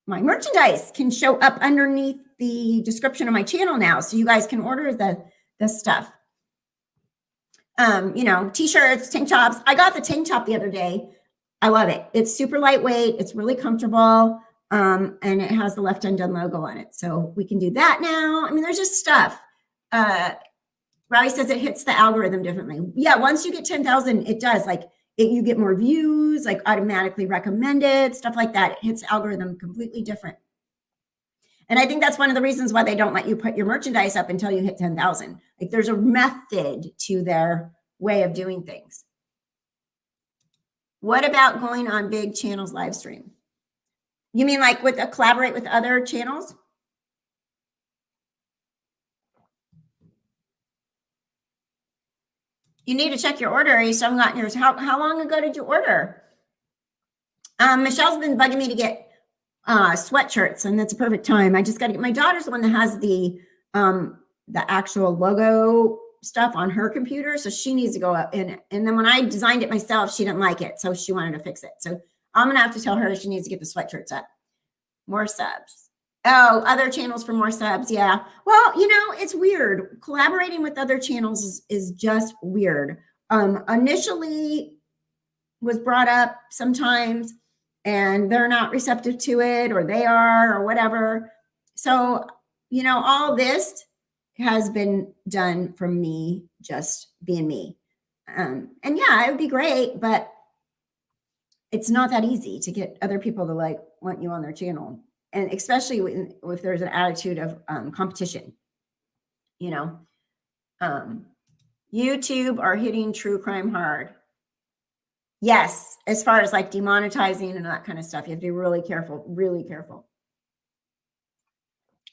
my merchandise can show up underneath the description of my channel now. So you guys can order the stuff. T-shirts, tank tops. I got the tank top the other day. I love it. It's super lightweight. It's really comfortable. And it has the Left Undone logo on it. So we can do that now. I mean, there's just stuff. Robbie says it hits the algorithm differently. Yeah, once you get 10,000, it does. Like you get more views, like automatically recommended, stuff like that. It hits the algorithm completely different. And I think that's one of the reasons why they don't let you put your merchandise up until you hit 10,000. Like there's a method to their way of doing things. What about going on big channels live stream? You mean like collaborate with other channels? You need to check your order. You still haven't gotten yours. How long ago did you order? Michelle's been bugging me to get sweatshirts, and that's a perfect time. I just got to get, my daughter's the one that has the actual logo stuff on her computer, so she needs to go up and then when I designed it myself, she didn't like it, so she wanted to fix it. So I'm gonna have to tell her she needs to get the sweatshirts up. More subs. Oh, other channels for more subs. Yeah. Well, it's weird. Collaborating with other channels is just weird. Initially was brought up sometimes and they're not receptive to it, or they are, or whatever. So, all this has been done from me just being me. And yeah, it would be great, but it's not that easy to get other people to want you on their channel. And especially if there's an attitude of competition, YouTube are hitting true crime hard. Yes, as far as demonetizing and that kind of stuff, you have to be really careful, really careful.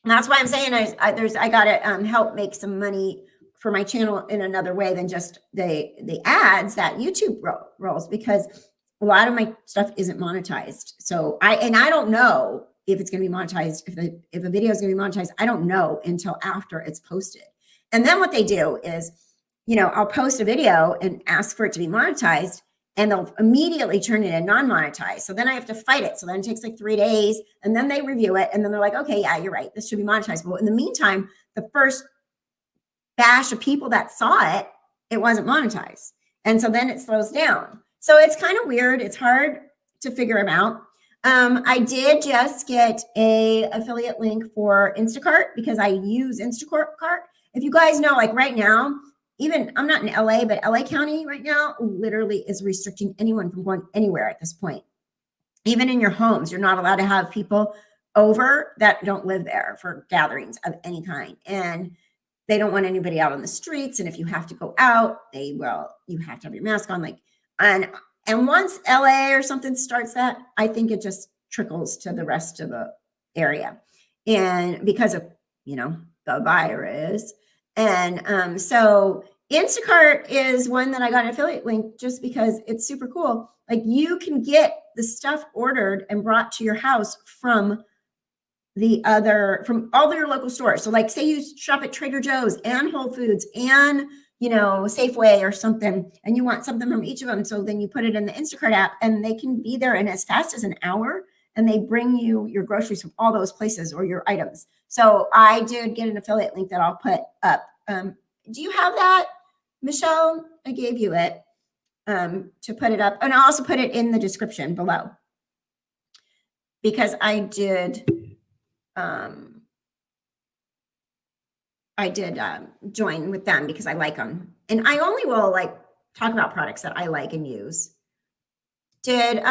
And that's why I'm saying I got to help make some money for my channel in another way than just the ads that YouTube rolls, because a lot of my stuff isn't monetized. So I don't know if it's going to be monetized, if a video is going to be monetized. I don't know until after it's posted. And then what they do is, I'll post a video and ask for it to be monetized, and they'll immediately turn it in non-monetized. So then I have to fight it. So then it takes 3 days, and then they review it, and then they're like, okay, yeah, you're right, this should be monetized. But in the meantime, the first batch of people that saw it, it wasn't monetized. And so then it slows down. So it's kind of weird. It's hard to figure them out. I did just get a affiliate link for Instacart because I use Instacart. If you guys know, right now, even I'm not in LA, but LA County right now literally is restricting anyone from going anywhere at this point. Even in your homes, you're not allowed to have people over that don't live there for gatherings of any kind. And they don't want anybody out on the streets. And if you have to go out, you have to have your mask on. And once LA or something starts that, I think it just trickles to the rest of the area. And because of, the virus. And so Instacart is one that I got an affiliate link just because it's super cool. You can get the stuff ordered and brought to your house from all your local stores. So say you shop at Trader Joe's and Whole Foods and Safeway or something, and you want something from each of them. So then you put it in the Instacart app and they can be there in as fast as an hour, and they bring you your groceries from all those places or your items. So I did get an affiliate link that I'll put up. Do you have that, Michelle? I gave you it to put it up. And I'll also put it in the description below because I did join with them because I like them. And I only will talk about products that I like and use. Did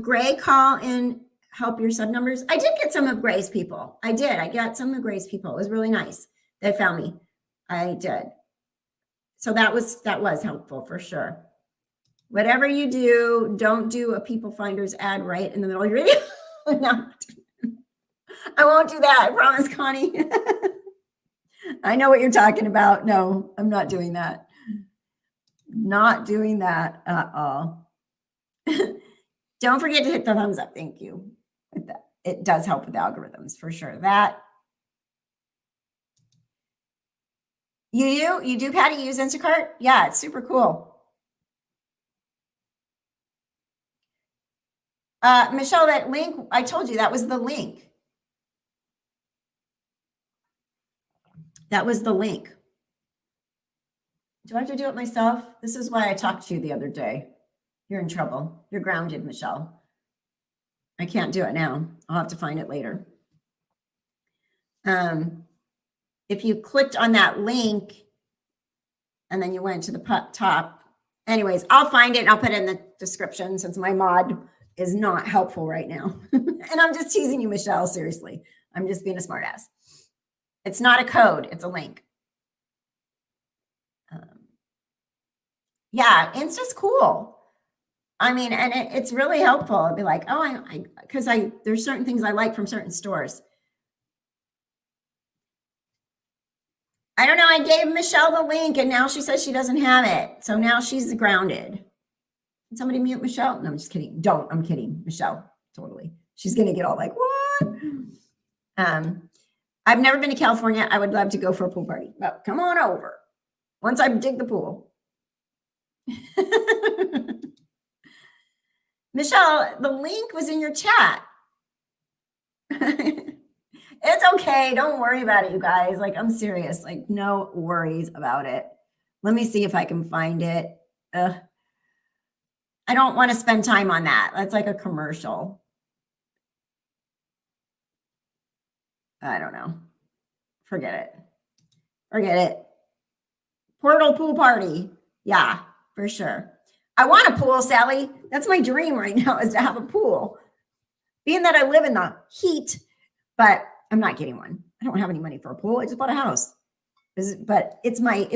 Gray call and help your sub numbers? I did get some of Gray's people. I got some of Gray's people. It was really nice. They found me. I did. So that was helpful for sure. Whatever you do, don't do a people finders ad right in the middle of your video. No, I won't do that. I promise, Connie. I know what you're talking about. No, I'm not doing that. Not doing that at all. Don't forget to hit the thumbs up. Thank you. it does help with algorithms for sure. That you do, Patty, use Instacart? Yeah, it's super cool. Michelle, that link, I told you that was the link. That was the link. Do I have to do it myself? This is why I talked to you the other day. You're in trouble. You're grounded, Michelle. I can't do it now. I'll have to find it later. If you clicked on that link and then you went to the top, anyways, I'll find it and I'll put it in the description since my mod is not helpful right now. And I'm just teasing you, Michelle, seriously. I'm just being a smart ass. It's not a code, it's a link. Yeah, Insta's cool. I mean, and it's really helpful. I'd be like, oh, because there's certain things I like from certain stores. I don't know. I gave Michelle the link and now she says she doesn't have it. So now she's grounded. Can somebody mute Michelle? No, I'm just kidding. Don't. I'm kidding. Michelle, totally. She's going to get all like, what? I've never been to California. I would love to go for a pool party. But come on over. Once I dig the pool. Michelle, the link was in your chat. It's okay. Don't worry about it, you guys. Like, I'm serious. Like, no worries about it. Let me see if I can find it. I don't want to spend time on that. That's like a commercial. I don't know. Forget it. Forget it. Portal pool party. Yeah, for sure. I want a pool, Sally. That's my dream right now, is to have a pool. Being that I live in the heat, but I'm not getting one. I don't have any money for a pool. I just bought a house. But it's my,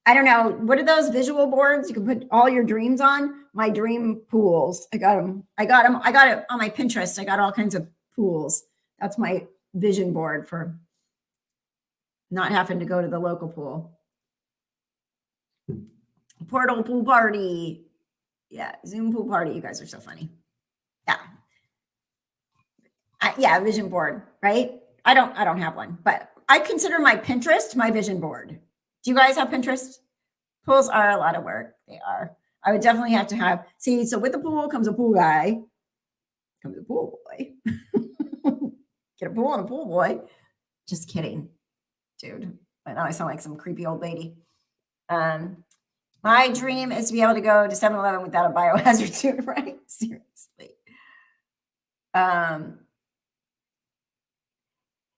I don't know. What are those visual boards you can put all your dreams on? My dream pools. I got them. I got it on my Pinterest. I got all kinds of pools. That's my vision board for not having to go to the local pool. Portal pool party. Yeah. Zoom pool party. You guys are so funny. Yeah. Yeah, vision board, right? I don't have one, but I consider my Pinterest my vision board. Do you guys have Pinterest? Pools are a lot of work. They are. I would definitely have to have, so with the pool comes a pool guy, comes a pool boy. Get a pool and a pool boy. Just kidding, dude. But now I sound like some creepy old lady. My dream is to be able to go to 7-Eleven without a biohazard suit, right? Seriously.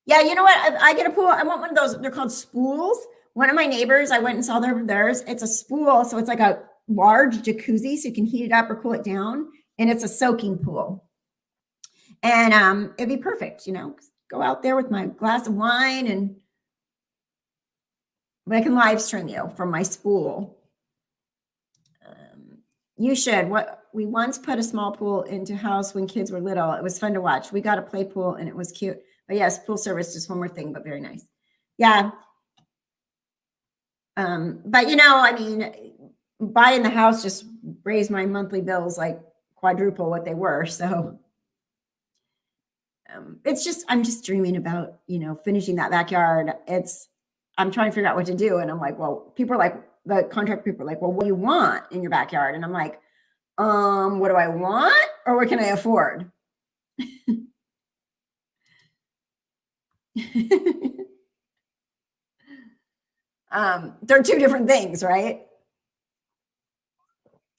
Yeah, you know what? I get a pool. I want one of those. They're called spools. One of my neighbors, I went and saw theirs. It's a spool. So it's like a large jacuzzi. So you can heat it up or cool it down. And it's a soaking pool. And it'd be perfect, go out there with my glass of wine and I can live stream you from my spool. You should. We once put a small pool into house when kids were little. It was fun to watch. We got a play pool and it was cute. But yes, pool service, just one more thing, but very nice. Yeah. But I mean, buying the house just raised my monthly bills like quadruple what they were. So I'm just dreaming about, finishing that backyard. I'm trying to figure out what to do. And I'm like, well, the contract people are like, well, what do you want in your backyard? And I'm like, what do I want or what can I afford? They're two different things, right?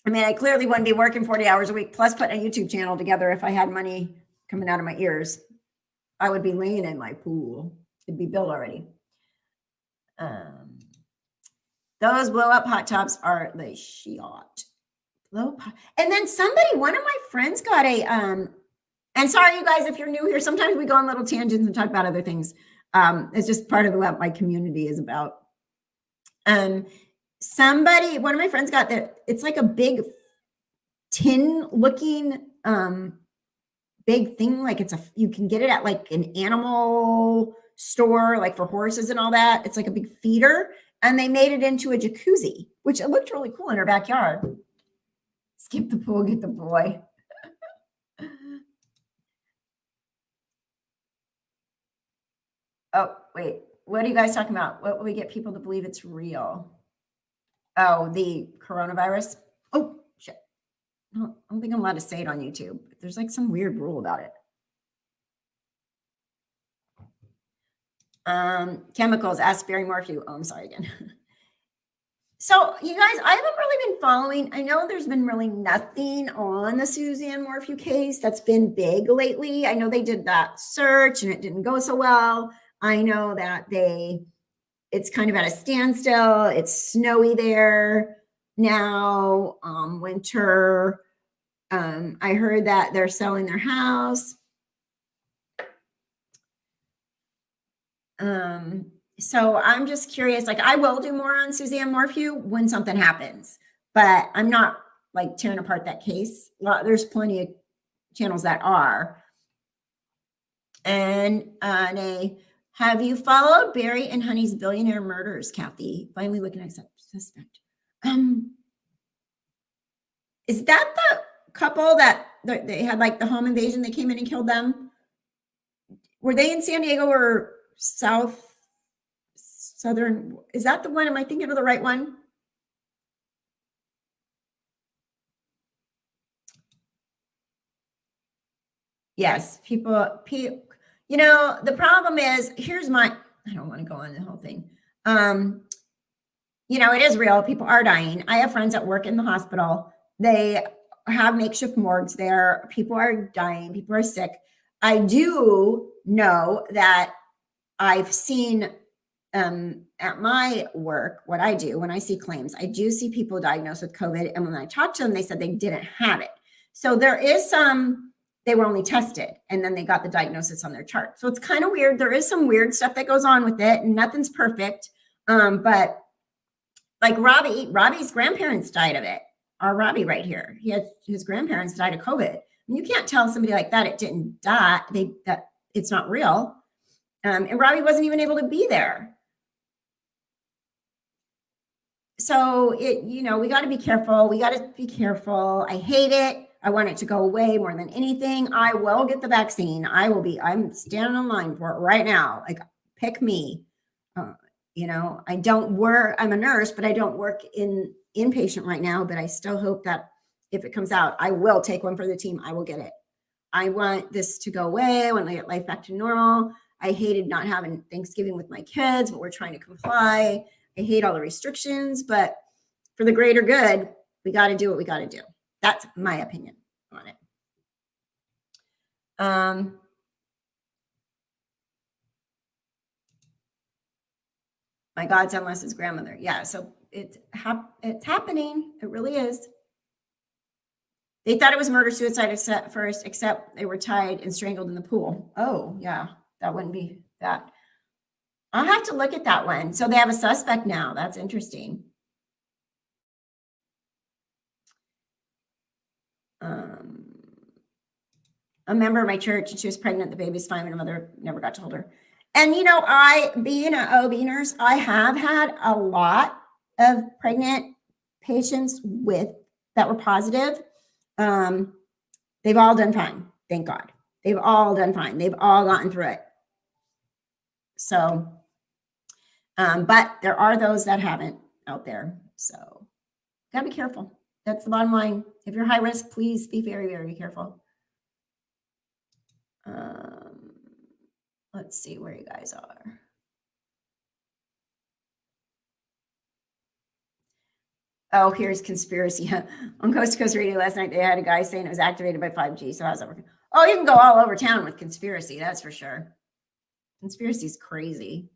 I mean, I clearly wouldn't be working 40 hours a week plus putting a YouTube channel together if I had money coming out of my ears. I would be laying in my pool. It'd be built already. Those blow up hot tubs are the shit. And then one of my friends got and sorry, you guys, if you're new here, sometimes we go on little tangents and talk about other things. It's just part of what my community is about. One of my friends got it's like a big tin looking, big thing. Like you can get it at like an animal store, like for horses and all that. It's like a big feeder and they made it into a jacuzzi, which it looked really cool in her backyard. Skip the pool, get the boy. Oh, wait. What are you guys talking about? What will we get people to believe it's real? Oh, the coronavirus? Oh, shit. No, I don't think I'm allowed to say it on YouTube. There's like some weird rule about it. Chemicals, ask Barry Morphew. Oh, I'm sorry again. So, you guys, I haven't really been following. I know there's been really nothing on the Suzanne Morphew case that's been big lately. I know they did that search and it didn't go so well. I know that it's kind of at a standstill. It's snowy there now, winter. I heard that they're selling their house. So I'm just curious, like I will do more on Suzanne Morphew when something happens, but I'm not like tearing apart that case. Well, there's plenty of channels that are. And have you followed Barry and Honey's billionaire murders, Kathy? Finally looking at suspect. Is that the couple that they had like the home invasion? They came in and killed them. Were they in San Diego or southern? Is that the one? Am I thinking of the right one? Yes, people, you know, the problem is, I don't want to go on the whole thing. You know, it is real. People are dying. I have friends that work in the hospital. They have makeshift morgues there. People are dying. People are sick. I do know that I've seen at my work, what I do when I see claims, I do see people diagnosed with COVID. And when I talked to them, they said they didn't have it. So there is they were only tested and then they got the diagnosis on their chart. So it's kind of weird. There is some weird stuff that goes on with it and nothing's perfect. But like Robbie's grandparents died of it. Our Robbie right here, his grandparents died of COVID. And you can't tell somebody like that it didn't die, that it's not real. And Robbie wasn't even able to be there. So you know, we got to be careful. We got to be careful. I hate it. I want it to go away more than anything. I will get the vaccine. I'm standing in line for it right now. Like, pick me. You know, I don't work, I'm a nurse, but I don't work in inpatient right now, but I still hope that if it comes out, I will take one for the team. I will get it. I want this to go away. I want to get life back to normal. I hated not having Thanksgiving with my kids, but we're trying to comply. I hate all the restrictions, but for the greater good, we got to do what we got to do. That's my opinion on it. My godson lost his grandmother. Yeah, so it's happening. It really is. They thought it was murder-suicide at first, except they were tied and strangled in the pool. Oh, yeah, that wouldn't be that. I'll have to look at that one. So they have a suspect now. That's interesting. A member of my church, and she was pregnant. The baby's fine, and her mother never got to hold her. And, you know, being an OB nurse, I have had a lot of pregnant patients that were positive. They've all done fine. Thank God. They've all done fine. They've all gotten through it. So, but there are those that haven't out there. So gotta be careful. That's the bottom line. If you're high risk, please be very, very careful. Let's see where you guys are. Oh, here's conspiracy. On Coast to Coast Radio last night, they had a guy saying it was activated by 5G. So how's that working? Oh, you can go all over town with conspiracy. That's for sure. Conspiracy is crazy.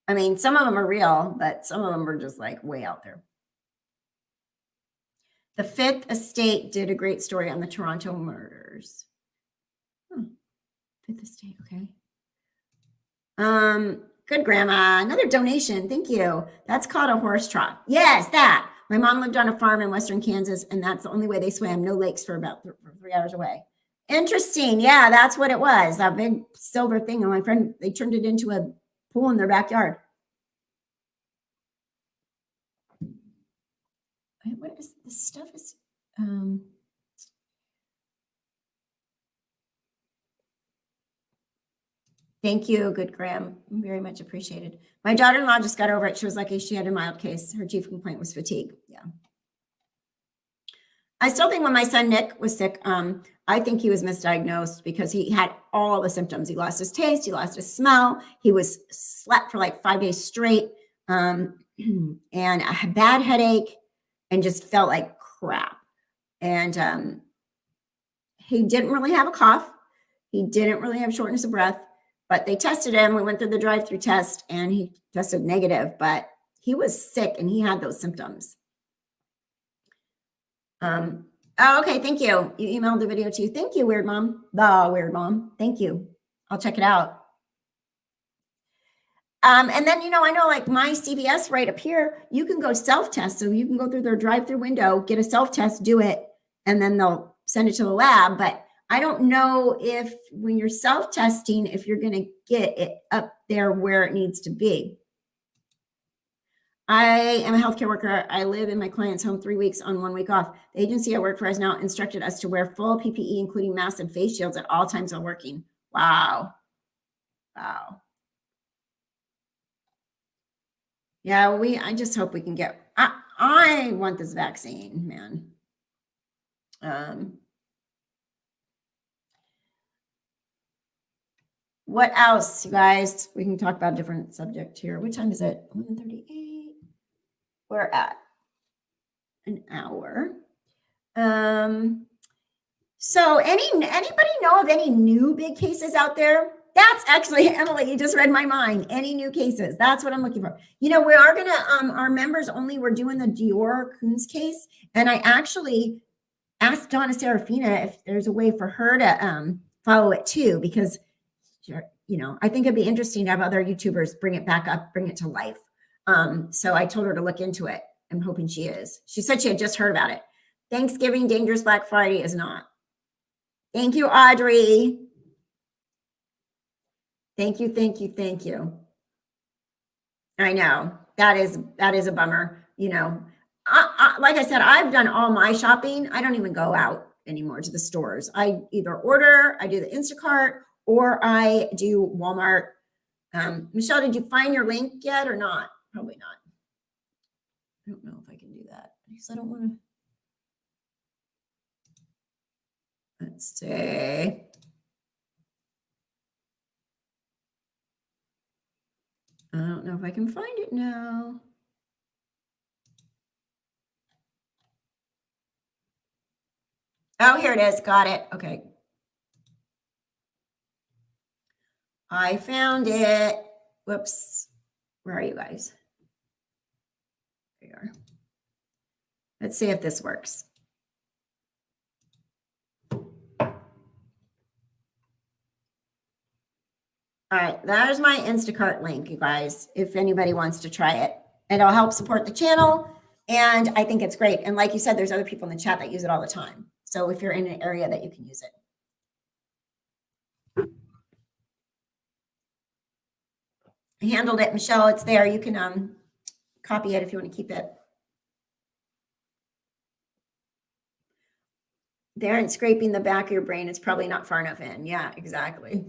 I mean, some of them are real, but some of them are just like way out there. The Fifth Estate did a great story on the Toronto murders. Fifth Estate, okay. Good, Grandma. Another donation. Thank you. That's called a horse trot. Yes, that. My mom lived on a farm in western Kansas, and that's the only way they swam. No lakes for about 3 hours away. Interesting. Yeah, that's what it was. That big silver thing. And my friend, they turned it into a pool in their backyard. What is this stuff? Is Thank you, good Graham. Very much appreciated. My daughter-in-law just got over it. She was lucky she had a mild case. Her chief complaint was fatigue. Yeah. I still think when my son Nick was sick, I think he was misdiagnosed because he had all the symptoms. He lost his taste, he lost his smell, he was slept for like 5 days straight, and a bad headache, and just felt like crap. And he didn't really have a cough. He didn't really have shortness of breath, but they tested him. We went through the drive-through test and he tested negative, but he was sick and he had those symptoms. Oh, okay. Thank you. You emailed the video too. Thank you, Weird Mom. The Weird Mom. Thank you. I'll check it out. And then, I know like my CVS right up here, you can go self-test. So you can go through their drive-through window, get a self-test, do it, and then they'll send it to the lab. But I don't know if when you're self-testing, if you're going to get it up there where it needs to be. I am a healthcare worker. I live in my client's home 3 weeks on 1 week off. The agency I work for has now instructed us to wear full PPE, including masks and face shields at all times while working. Wow. Wow. Yeah, I just hope we can get, I want this vaccine, man. What else, you guys? We can talk about a different subject here. What time is it? 11:38. We're at an hour. So anybody know of any new big cases out there? That's actually, Emily, you just read my mind. Any new cases? That's what I'm looking for. We are going to, our members only, we're doing the Dior Coons case. And I actually asked Donna Serafina if there's a way for her to follow it too, because I think it'd be interesting to have other YouTubers bring it back up, bring it to life. So I told her to look into it. I'm hoping she is. She said she had just heard about it. Thanksgiving, dangerous Black Friday is not. Thank you, Audrey. Thank you, thank you, thank you. I know that is a bummer. Like I said, I've done all my shopping. I don't even go out anymore to the stores. I either order, I do the Instacart, or I do Walmart. Michelle, did you find your link yet or not? Probably not. I don't know if I can do that because I don't want to. Let's see. I don't know if I can find it now. Oh, here it is. Got it. Okay. I found it. Whoops. Where are you guys? There you are. Let's see if this works. All right, there's my Instacart link, you guys, if anybody wants to try it. And it'll help support the channel. And I think it's great. And like you said, there's other people in the chat that use it all the time. So if you're in an area that you can use it. I handled it, Michelle. It's there. You can copy it if you want to keep it. There and scraping the back of your brain. It's probably not far enough in. Yeah, exactly.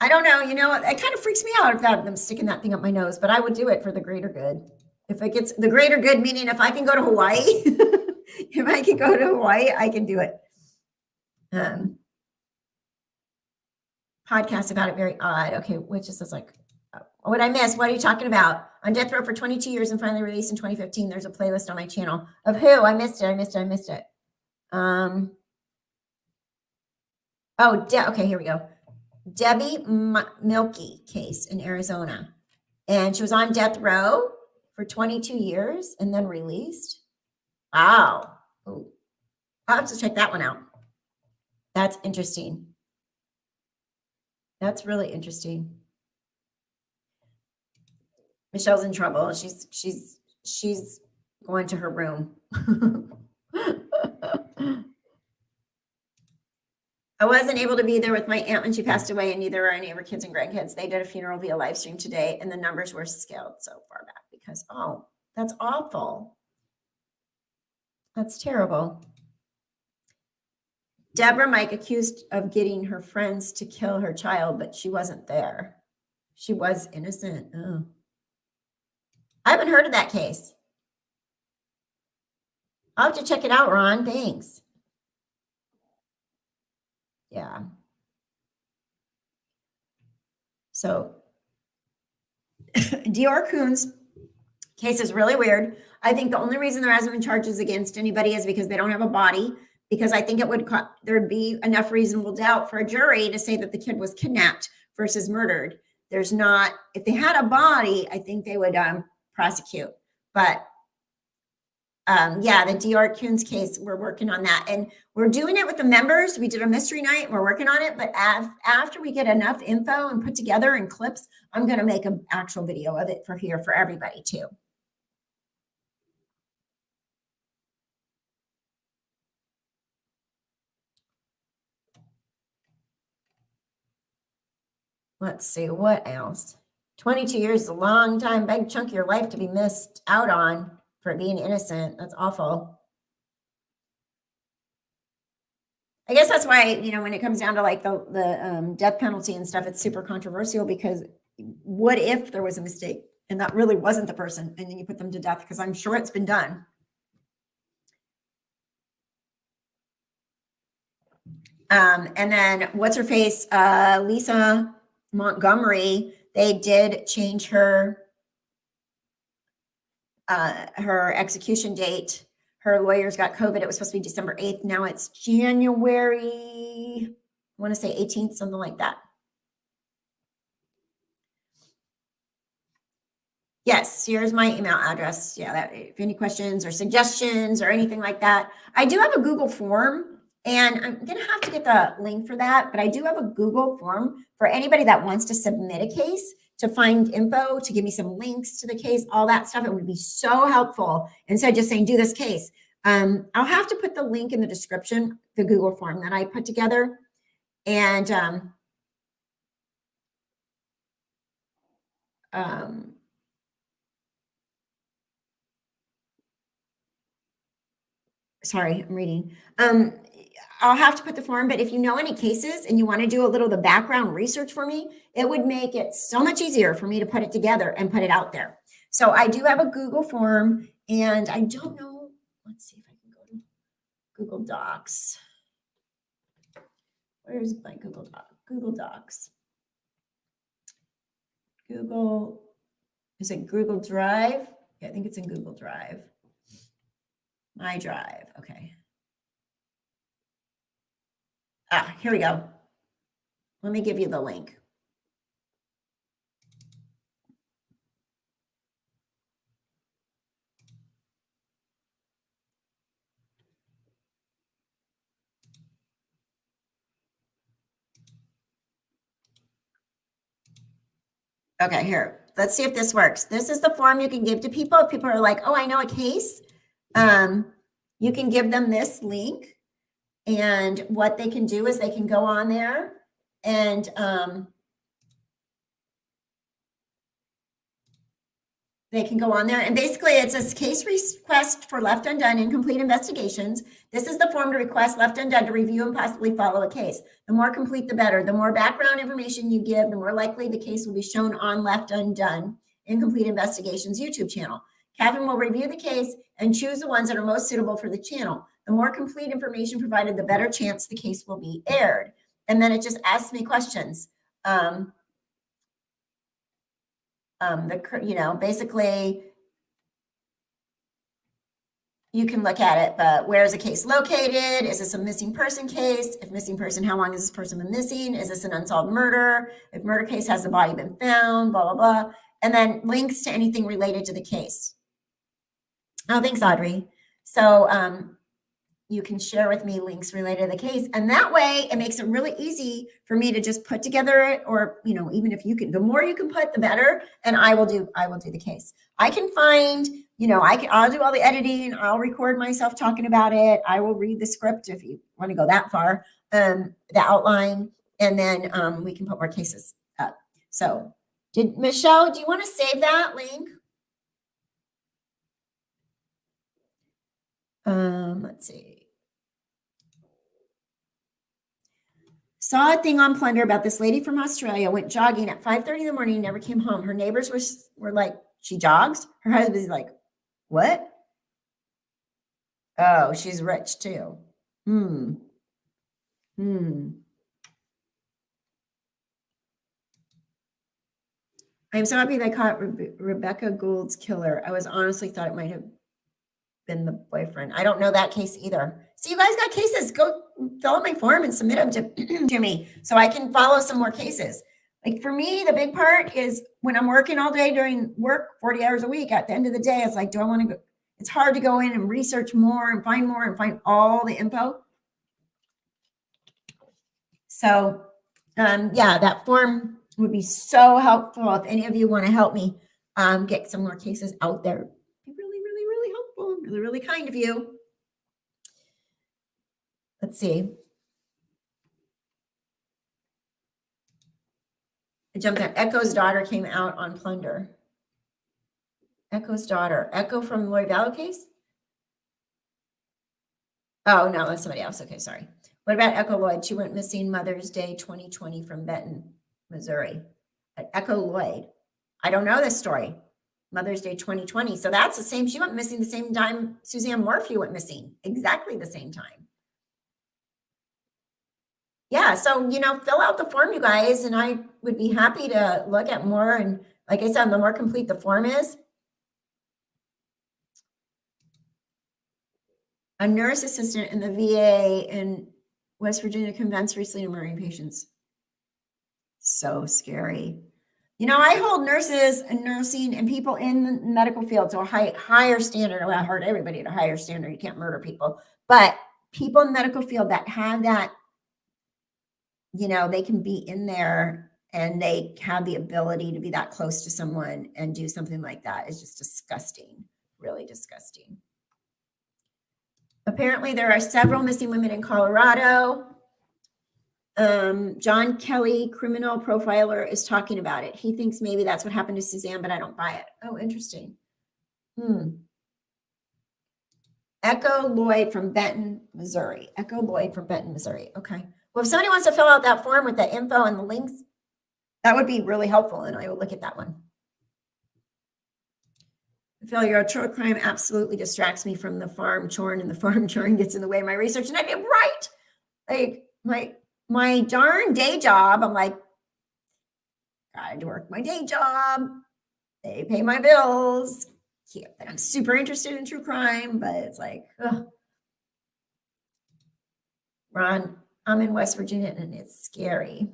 I don't know. It kind of freaks me out about them sticking that thing up my nose, but I would do it for the greater good. If it gets the greater good, meaning if I can go to Hawaii, if I can go to Hawaii, I can do it. Podcast about it, very odd. Okay, which is like, what I missed? What are you talking about? On death row for 22 years and finally released in 2015. There's a playlist on my channel of who? I missed it. Okay, here we go. Debbie Milky case in Arizona. And she was on death row for 22 years and then released. Wow. Ooh. I'll have to check that one out. That's interesting. That's really interesting. Michelle's in trouble. She's going to her room. I wasn't able to be there with my aunt when she passed away, and neither are any of her kids and grandkids. They did a funeral via live stream today, and the numbers were scaled so far back because, oh, that's awful. That's terrible. Deborah Mike accused of getting her friends to kill her child, but she wasn't there. She was innocent. Oh. I haven't heard of that case. I'll have to check it out, Ron. Thanks. Yeah. So Dior Coons case is really weird. I think the only reason there hasn't been charges against anybody is because they don't have a body, because I think it would there'd be enough reasonable doubt for a jury to say that the kid was kidnapped versus murdered. There's not, if they had a body, I think they would prosecute. But yeah, the Dior Coons case, we're working on that. And we're doing it with the members. We did a mystery night and we're working on it. But after we get enough info and put together and clips, I'm going to make an actual video of it for here for everybody too. Let's see, what else? 22 years is a long time, big chunk of your life to be missed out on for being innocent. That's awful. I guess that's why, you know, when it comes down to like the death penalty and stuff, it's super controversial, because what if there was a mistake and that really wasn't the person and then you put them to death? Because I'm sure it's been done. And then what's her face? Lisa Montgomery, they did change her execution date. Her lawyers got COVID. It was supposed to be December 8th. Now it's January, I want to say 18th, something like that. Yes, here's my email address. Yeah, if any questions or suggestions or anything like that. I do have a Google form, and I'm going to have to get the link for that, but I do have a Google form for anybody that wants to submit a case, to find info, to give me some links to the case, all that stuff. It would be so helpful instead of just saying, do this case. I'll have to put the link in the description, the Google form that I put together. And sorry, I'm reading. I'll have to put the form, but if you know any cases and you want to do a little of the background research for me, it would make it so much easier for me to put it together and put it out there. So I do have a Google form, and I don't know, let's see if I can go to Google Docs. Where's my Google Doc? Google Docs. Google, is it Google Drive? Yeah, I think it's in Google Drive. My Drive, okay. Here we go. Let me give you the link. Okay, here, let's see if this works. This is the form you can give to people. If people are like, oh, I know a case, you can give them this link, and what they can do is they can go on there and they can go on there, and basically it says case request for left undone incomplete investigations. This is the form to request left undone to review and possibly follow a case. The more complete, the better. The more background information you give, the more likely the case will be shown on Left Undone Incomplete Investigations YouTube channel. Catherine will review the case and choose the ones that are most suitable for the channel. The more complete information provided, the better chance the case will be aired. And then it just asks me questions. Basically, you can look at it, but where is the case located? Is this a missing person case? If missing person, how long has this person been missing? Is this an unsolved murder? If murder case, has the body been found? Blah, blah, blah. And then links to anything related to the case. Oh, thanks, Audrey. So you can share with me links related to the case. And that way it makes it really easy for me to just put together it, or, even if you can, the more you can put, the better. And I will do the case. I can find, I'll do all the editing. I'll record myself talking about it. I will read the script if you want to go that far, the outline, and then we can put more cases up. So Michelle, do you want to save that link? Let's see. Saw a thing on Plunder about this lady from Australia, went jogging at 5:30 in the morning, never came home. Her neighbors were like, she jogs? Her husband's like, what? Oh, she's rich too. I'm so happy they caught Rebecca Gould's killer. I was honestly thought it might have been the boyfriend. I don't know that case either. So you guys got cases, go fill out my form and submit them to me so I can follow some more cases. Like for me, the big part is when I'm working all day during work, 40 hours a week, at the end of the day, it's like, do I want to go? It's hard to go in and research more and find all the info. So yeah, that form would be so helpful if any of you want to help me get some more cases out there. Be really, really, really helpful. Really, really kind of you. Let's see. I jumped there. Echo's daughter came out on Plunder. Echo's daughter. Echo from Lori Vallow case? Oh, no, that's somebody else. Okay, sorry. What about Echo Lloyd? She went missing Mother's Day 2020 from Benton, Missouri. Echo Lloyd. I don't know this story. Mother's Day 2020. So that's the same. She went missing the same time Suzanne Murphy went missing. Exactly the same time. Yeah, so, fill out the form, you guys, and I would be happy to look at more. And like I said, the more complete the form is. A nurse assistant in the VA in West Virginia convinced recently to murdering patients. So scary. I hold nurses and nursing and people in the medical field to a higher standard. Well, I heard everybody at a higher standard. You can't murder people. But people in the medical field that have that, they can be in there and they have the ability to be that close to someone and do something like that is just disgusting. Really disgusting. Apparently, there are several missing women in Colorado. John Kelly, criminal profiler, is talking about it. He thinks maybe that's what happened to Suzanne, but I don't buy it. Oh, interesting. Echo Lloyd from Benton, Missouri. Echo Lloyd from Benton, Missouri. Okay. Well, if somebody wants to fill out that form with the info and the links, that would be really helpful, and I will look at that one. The failure of true crime absolutely distracts me from the farm churn, and the farm churn gets in the way of my research. And I did right. Like my darn day job, I'm like, gotta work my day job. They pay my bills. Yeah, I'm super interested in true crime, but it's like, ugh. Ron, I'm in West Virginia and it's scary.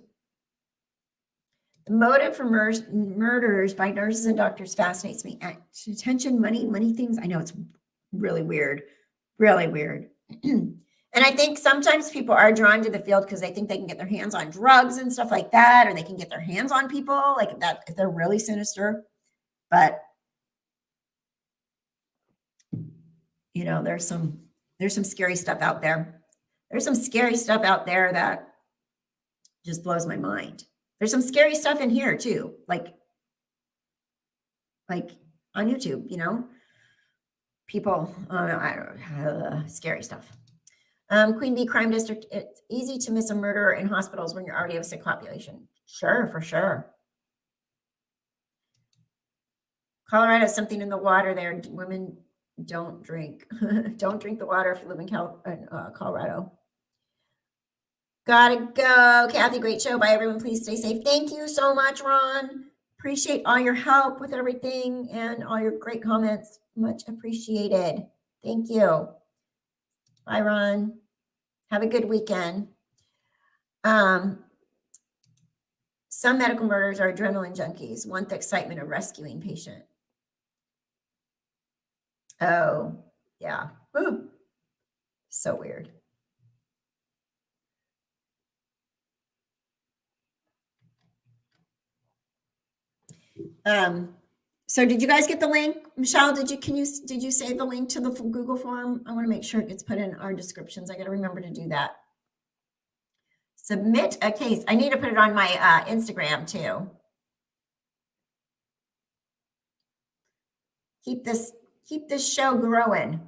The motive for murders by nurses and doctors fascinates me. Attention, money things. I know it's really weird, really weird. And I think sometimes people are drawn to the field because they think they can get their hands on drugs and stuff like that, or they can get their hands on people like that if they're really sinister. But there's some scary stuff out there. There's some scary stuff out there that just blows my mind. There's some scary stuff in here too, like on YouTube, people, scary stuff. Queen Bee Crime District, it's easy to miss a murderer in hospitals when you already have a sick population. Sure, for sure. Colorado has something in the water there. Women don't drink. Don't drink the water if you live in Colorado. Gotta go. Kathy, great show. Bye, everyone. Please stay safe. Thank you so much, Ron. Appreciate all your help with everything and all your great comments. Much appreciated. Thank you. Bye, Ron. Have a good weekend. Some medical murders are adrenaline junkies, want the excitement of rescuing patient. Oh, yeah. Ooh. So weird. So did you guys get the link? Michelle, did you save the link to the Google form? I want to make sure it gets put in our descriptions. I got to remember to do that. Submit a case. I need to put it on my Instagram too. Keep this show growing,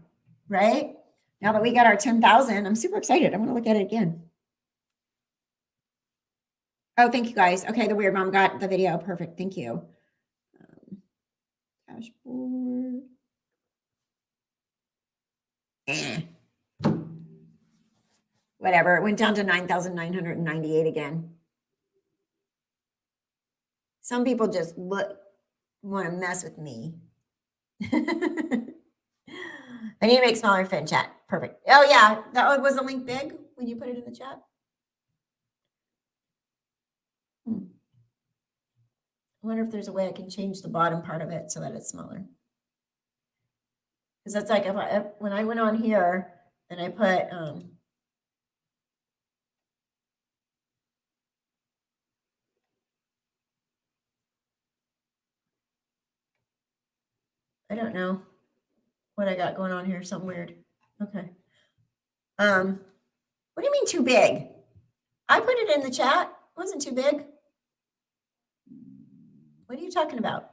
right? Now that we got our 10,000, I'm super excited. I want to look at it again. Oh, thank you guys. Okay, the weird mom got the video. Perfect. Thank you. Dashboard. Whatever. It went down to 9,998 again. Some people just want to mess with me. I need to make smaller fit in chat. Perfect. Oh yeah, that was the link big when you put it in the chat. I wonder if there's a way I can change the bottom part of it so that it's smaller. Because that's like when I went on here and I put I don't know what I got going on here. Something weird. Okay. What do you mean too big? I put it in the chat. It wasn't too big. What are you talking about?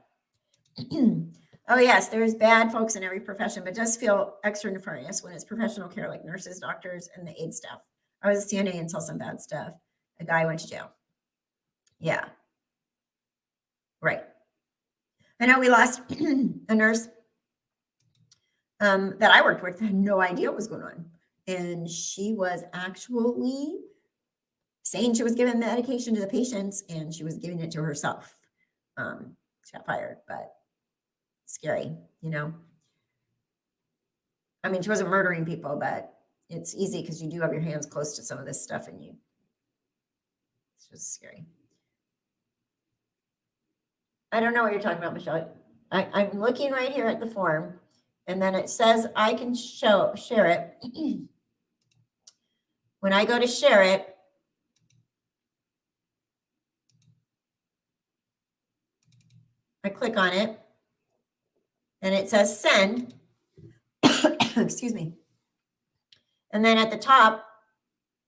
Oh, yes, there's bad folks in every profession, but it does feel extra nefarious when it's professional care like nurses, doctors, and the aid staff. I was a CNA and saw some bad stuff. A guy went to jail. Yeah. Right. I know we lost a nurse that I worked with, had no idea what was going on. And she was actually saying she was giving medication to the patients and she was giving it to herself. She got fired, but scary, you know. I mean, she wasn't murdering people, but it's easy because you do have your hands close to some of this stuff and it's just scary. I don't know what you're talking about, Michelle. I'm looking right here at the form and then it says I can share it. When I go to share it, I click on it and it says send. Excuse me. And then at the top,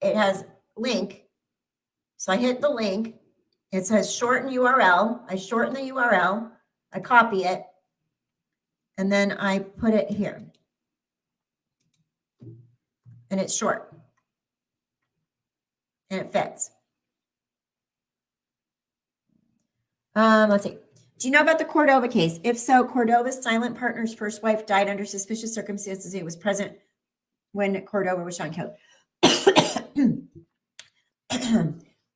it has link. So I hit the link. It says shorten URL. I shorten the URL. I copy it. And then I put it here. And it's short. And it fits. Let's see. Do you know about the Cordova case? If so, Cordova's silent partner's first wife died under suspicious circumstances. He was present when Cordova was shot and killed.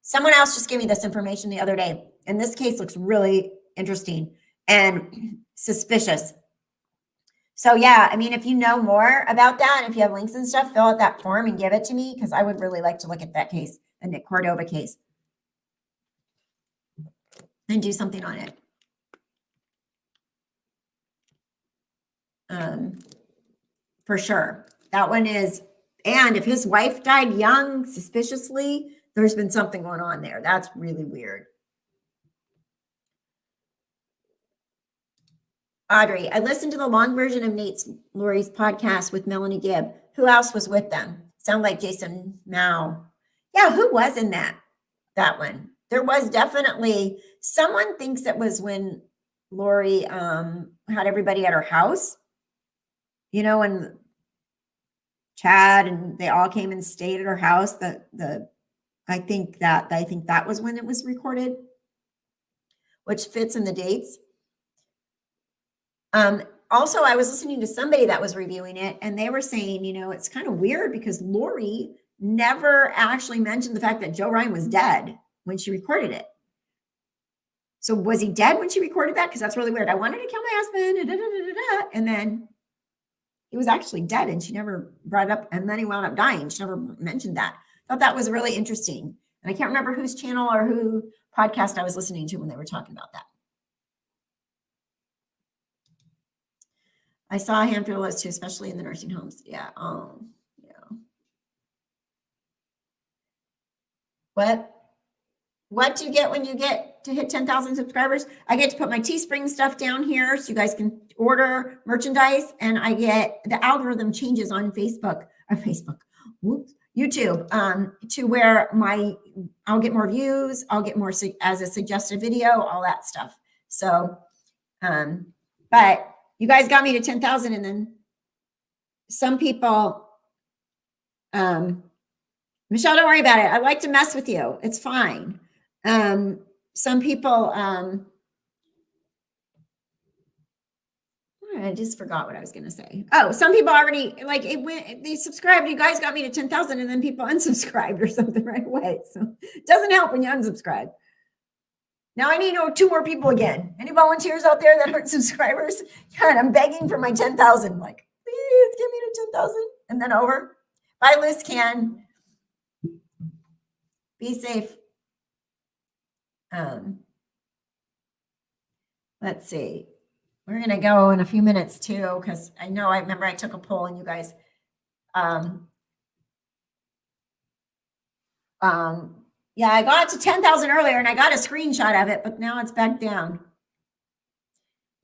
Someone else just gave me this information the other day, and this case looks really interesting and suspicious. So yeah, I mean, if you know more about that, and if you have links and stuff, fill out that form and give it to me because I would really like to look at that case, the Nick Cordova case, and do something on it. For sure. That one is, and if his wife died young, suspiciously, there's been something going on there. That's really weird. Audrey, I listened to the long version of Lori's podcast with Melanie Gibb. Who else was with them? Sound like Jason Mao. Yeah, who was in that one? There was definitely, someone thinks it was when Lori had everybody at her house. You know, when Chad and they all came and stayed at her house, I think that was when it was recorded, which fits in the dates. Also, I was listening to somebody that was reviewing it, and they were saying, you know, it's kind of weird because Lori never actually mentioned the fact that Joe Ryan was dead when she recorded it. So was he dead when she recorded that? Because that's really weird. I wanted to kill my husband, and then he was actually dead, and she never brought it up, and then he wound up dying. She never mentioned that. I thought that was really interesting. And I can't remember whose channel or who podcast I was listening to when they were talking about that. I saw a handful of those too, especially in the nursing homes. Yeah. Yeah. What do you get when you get to hit 10,000 subscribers? I get to put my Teespring stuff down here so you guys can order merchandise, and I get the algorithm changes on YouTube, to where I'll get more views, I'll get more as a suggested video, all that stuff. So, but you guys got me to 10,000, and then some people, Michelle, don't worry about it. I like to mess with you. It's fine. Some people, I just forgot what I was going to say. Oh, some people already like it went, they subscribed. You guys got me to 10,000 and then people unsubscribed or something right away. So it doesn't help when you unsubscribe. Now I need 2 more people again. Any volunteers out there that aren't subscribers? God, I'm begging for my 10,000. Like, please give me to 10,000 and then over. Bye, Liz Can. Be safe. Let's see. We're going to go in a few minutes too, because I remember I took a poll and you guys, yeah, I got to 10,000 earlier and I got a screenshot of it, but now it's back down.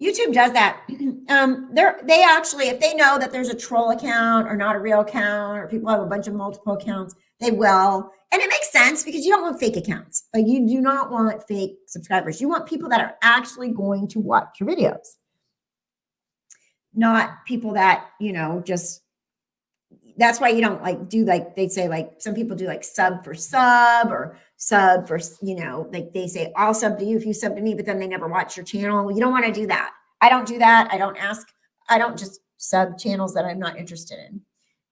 YouTube does that. They actually, if they know that there's a troll account or not a real account, or people have a bunch of multiple accounts, they will. And it makes sense because you don't want fake accounts. Like, you do not want fake subscribers. You want people that are actually going to watch your videos. Not people that, just, that's why you don't they say, like, some people do like sub for sub or sub for, like they say, I'll sub to you if you sub to me, but then they never watch your channel. You don't want to do that. I don't do that. I don't just sub channels that I'm not interested in.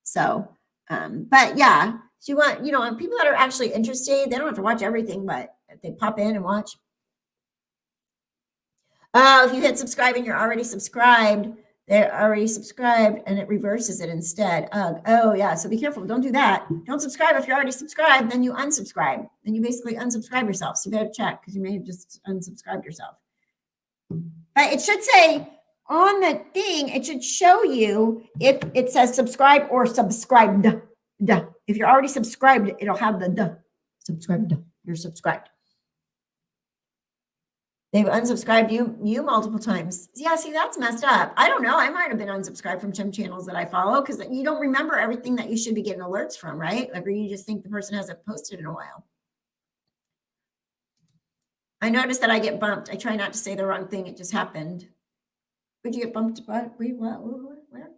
So, but yeah, so you want, people that are actually interested, they don't have to watch everything, but if they pop in and watch. Oh, if you hit subscribe and you're already subscribed, they're already subscribed and it reverses it instead. Oh yeah. So be careful. Don't do that. Don't subscribe if you're already subscribed. Then you unsubscribe. Then you basically unsubscribe yourself. So you better check because you may have just unsubscribed yourself. But it should say on the thing, it should show you if it says subscribe or subscribed. If you're already subscribed, it'll have the subscribed. You're subscribed. They've unsubscribed you multiple times. Yeah, see, that's messed up. I don't know. I might have been unsubscribed from some channels that I follow because you don't remember everything that you should be getting alerts from, right? Like, or you just think the person hasn't posted in a while. I noticed that I get bumped. I try not to say the wrong thing. It just happened. Would you get bumped? What? Where?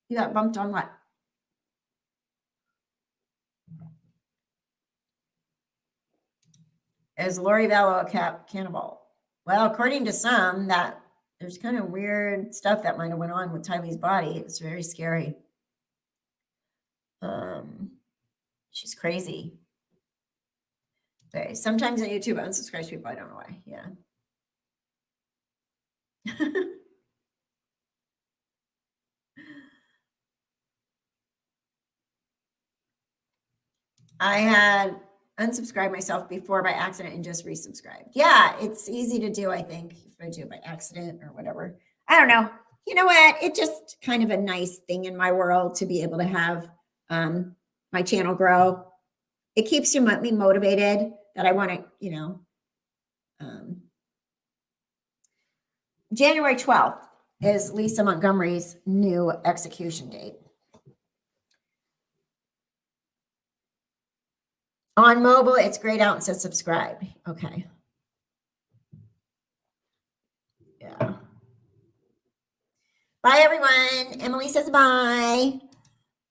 You got bumped on what? As Lori Vallow cannibal. Well, according to some, that there's kind of weird stuff that might have went on with Tylee's body. It's very scary. She's crazy. Okay, sometimes on YouTube unsubscribes people. I don't know why. Yeah. I had unsubscribed myself before by accident and just resubscribed. Yeah, it's easy to do, I think, if I do it by accident or whatever. I don't know. You know what? It's just kind of a nice thing in my world to be able to have my channel grow. It keeps me motivated that I want to, January 12th is Lisa Montgomery's new execution date. On mobile, it's grayed out and says subscribe. Okay. Yeah. Bye, everyone. Emily says bye.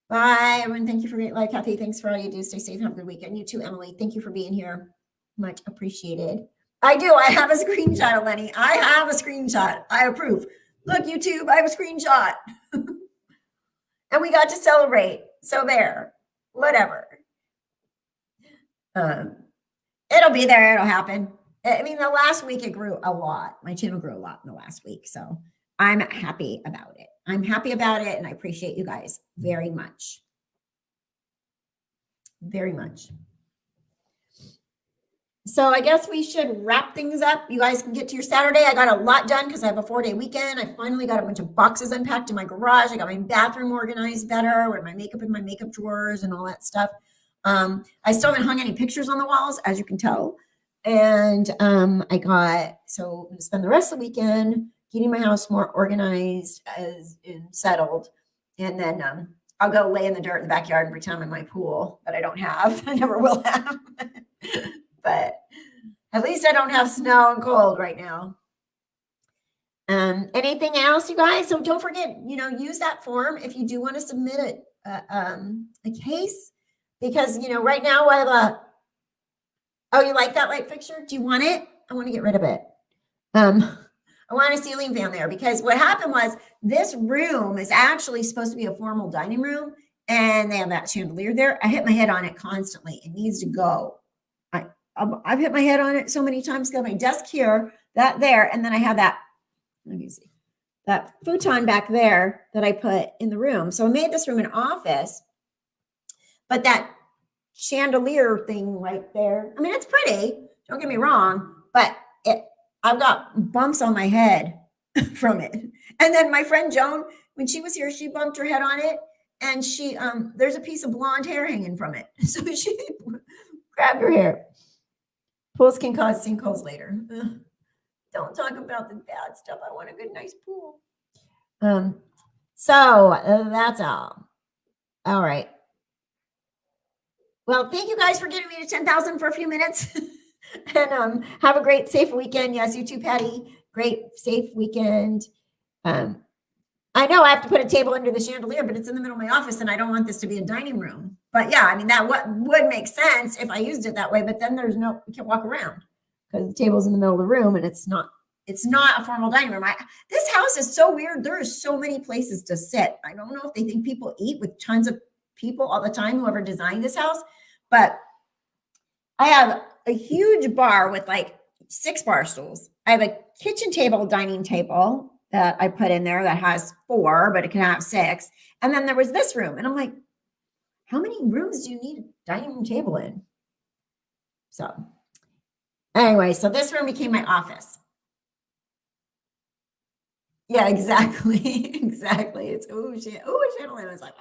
Bye, everyone. Thank you for great life, Kathy. Thanks for all you do. Stay safe. Have a good weekend. You too, Emily. Thank you for being here. Much appreciated. I do. I have a screenshot, Lenny. I have a screenshot. I approve. Look, YouTube, I have a screenshot. And we got to celebrate. So there. Whatever. It'll be there. It'll happen. I mean, the last week it grew a lot. My channel grew a lot in the last week. So I'm happy about it. I'm happy about it. And I appreciate you guys very much. Very much. So I guess we should wrap things up. You guys can get to your Saturday. I got a lot done because I have a 4-day weekend. I finally got a bunch of boxes unpacked in my garage. I got my bathroom organized better with my makeup in my makeup drawers and all that stuff. I still haven't hung any pictures on the walls, as you can tell. And so I'm going to spend the rest of the weekend getting my house more organized and settled. And then I'll go lay in the dirt in the backyard and pretend I'm in my pool that I don't have. I never will have. But at least I don't have snow and cold right now. Anything else, you guys? So don't forget, use that form if you do want to submit a case. Because, right now I have Oh, you like that light fixture? Do you want it? I want to get rid of it. I want a ceiling fan there because what happened was this room is actually supposed to be a formal dining room and they have that chandelier there. I hit my head on it constantly. It needs to go. I've hit my head on it so many times. Got my desk here, that there, and then I have that, let me see, that futon back there that I put in the room. So I made this room an office, but that chandelier thing right there, I mean, it's pretty, don't get me wrong, but I've got bumps on my head from it. And then my friend Joan, when she was here, she bumped her head on it and she, there's a piece of blonde hair hanging from it. So she grabbed her hair. Pools can cause sinkholes later. Ugh. Don't talk about the bad stuff. I want a good, nice pool. So that's all. All right. Well, thank you guys for getting me to 10,000 for a few minutes. And have a great, safe weekend. Yes, you too, Patty. Great, safe weekend. I know I have to put a table under the chandelier, but it's in the middle of my office and I don't want this to be a dining room. But yeah, I mean, that would make sense if I used it that way, but then we can't walk around because the table's in the middle of the room and it's not a formal dining room. This house is so weird. There are so many places to sit. I don't know if they think people eat with tons of people all the time, whoever designed this house, but I have a huge bar with like 6 bar stools. I have a kitchen table, dining table that I put in there that has 4, but it can have 6. And then there was this room. And I'm like, how many rooms do you need a dining room table in? So anyway, so this room became my office. Yeah, exactly. Exactly. It's, oh, shit. Oh, shit. And I was like,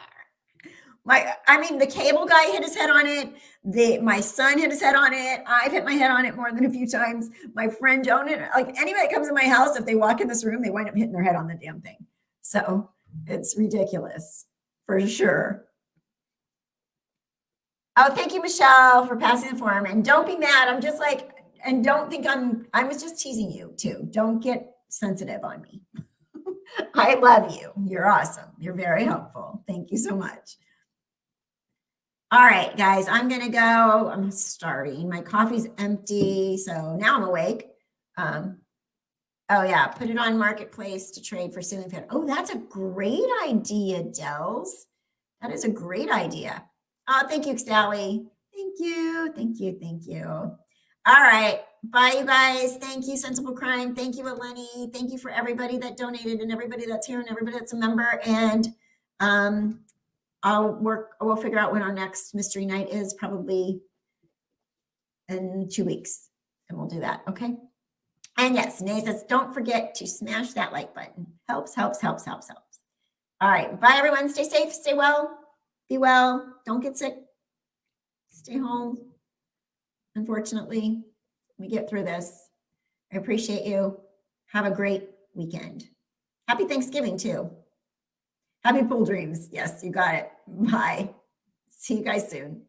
the cable guy hit his head on it. My son hit his head on it. I've hit my head on it more than a few times. My friend Joan, like anybody that comes in my house, if they walk in this room, they wind up hitting their head on the damn thing. So it's ridiculous for sure. Oh, thank you, Michelle, for passing the form. And don't be mad. I'm just like, and don't think I was just teasing you too. Don't get sensitive on me. I love you. You're awesome. You're very helpful. Thank you so much. All right, guys, I'm going to go. I'm starving. My coffee's empty. So now I'm awake. Oh, yeah. Put it on Marketplace to trade for ceiling fan. Oh, that's a great idea, Dells. That is a great idea. Oh, thank you, Sally. Thank you. Thank you. Thank you. All right. Bye, you guys. Thank you, Sensible Crime. Thank you, Eleni. Thank you for everybody that donated and everybody that's here and everybody that's a member. And we'll figure out when our next mystery night is, probably in 2 weeks. And we'll do that. Okay. And yes, Nay says, don't forget to smash that like button. Helps. All right. Bye, everyone. Stay safe. Stay well. Be well. Don't get sick. Stay home. Unfortunately, we get through this. I appreciate you. Have a great weekend. Happy Thanksgiving, too. Happy pool dreams. Yes, you got it. Bye. See you guys soon.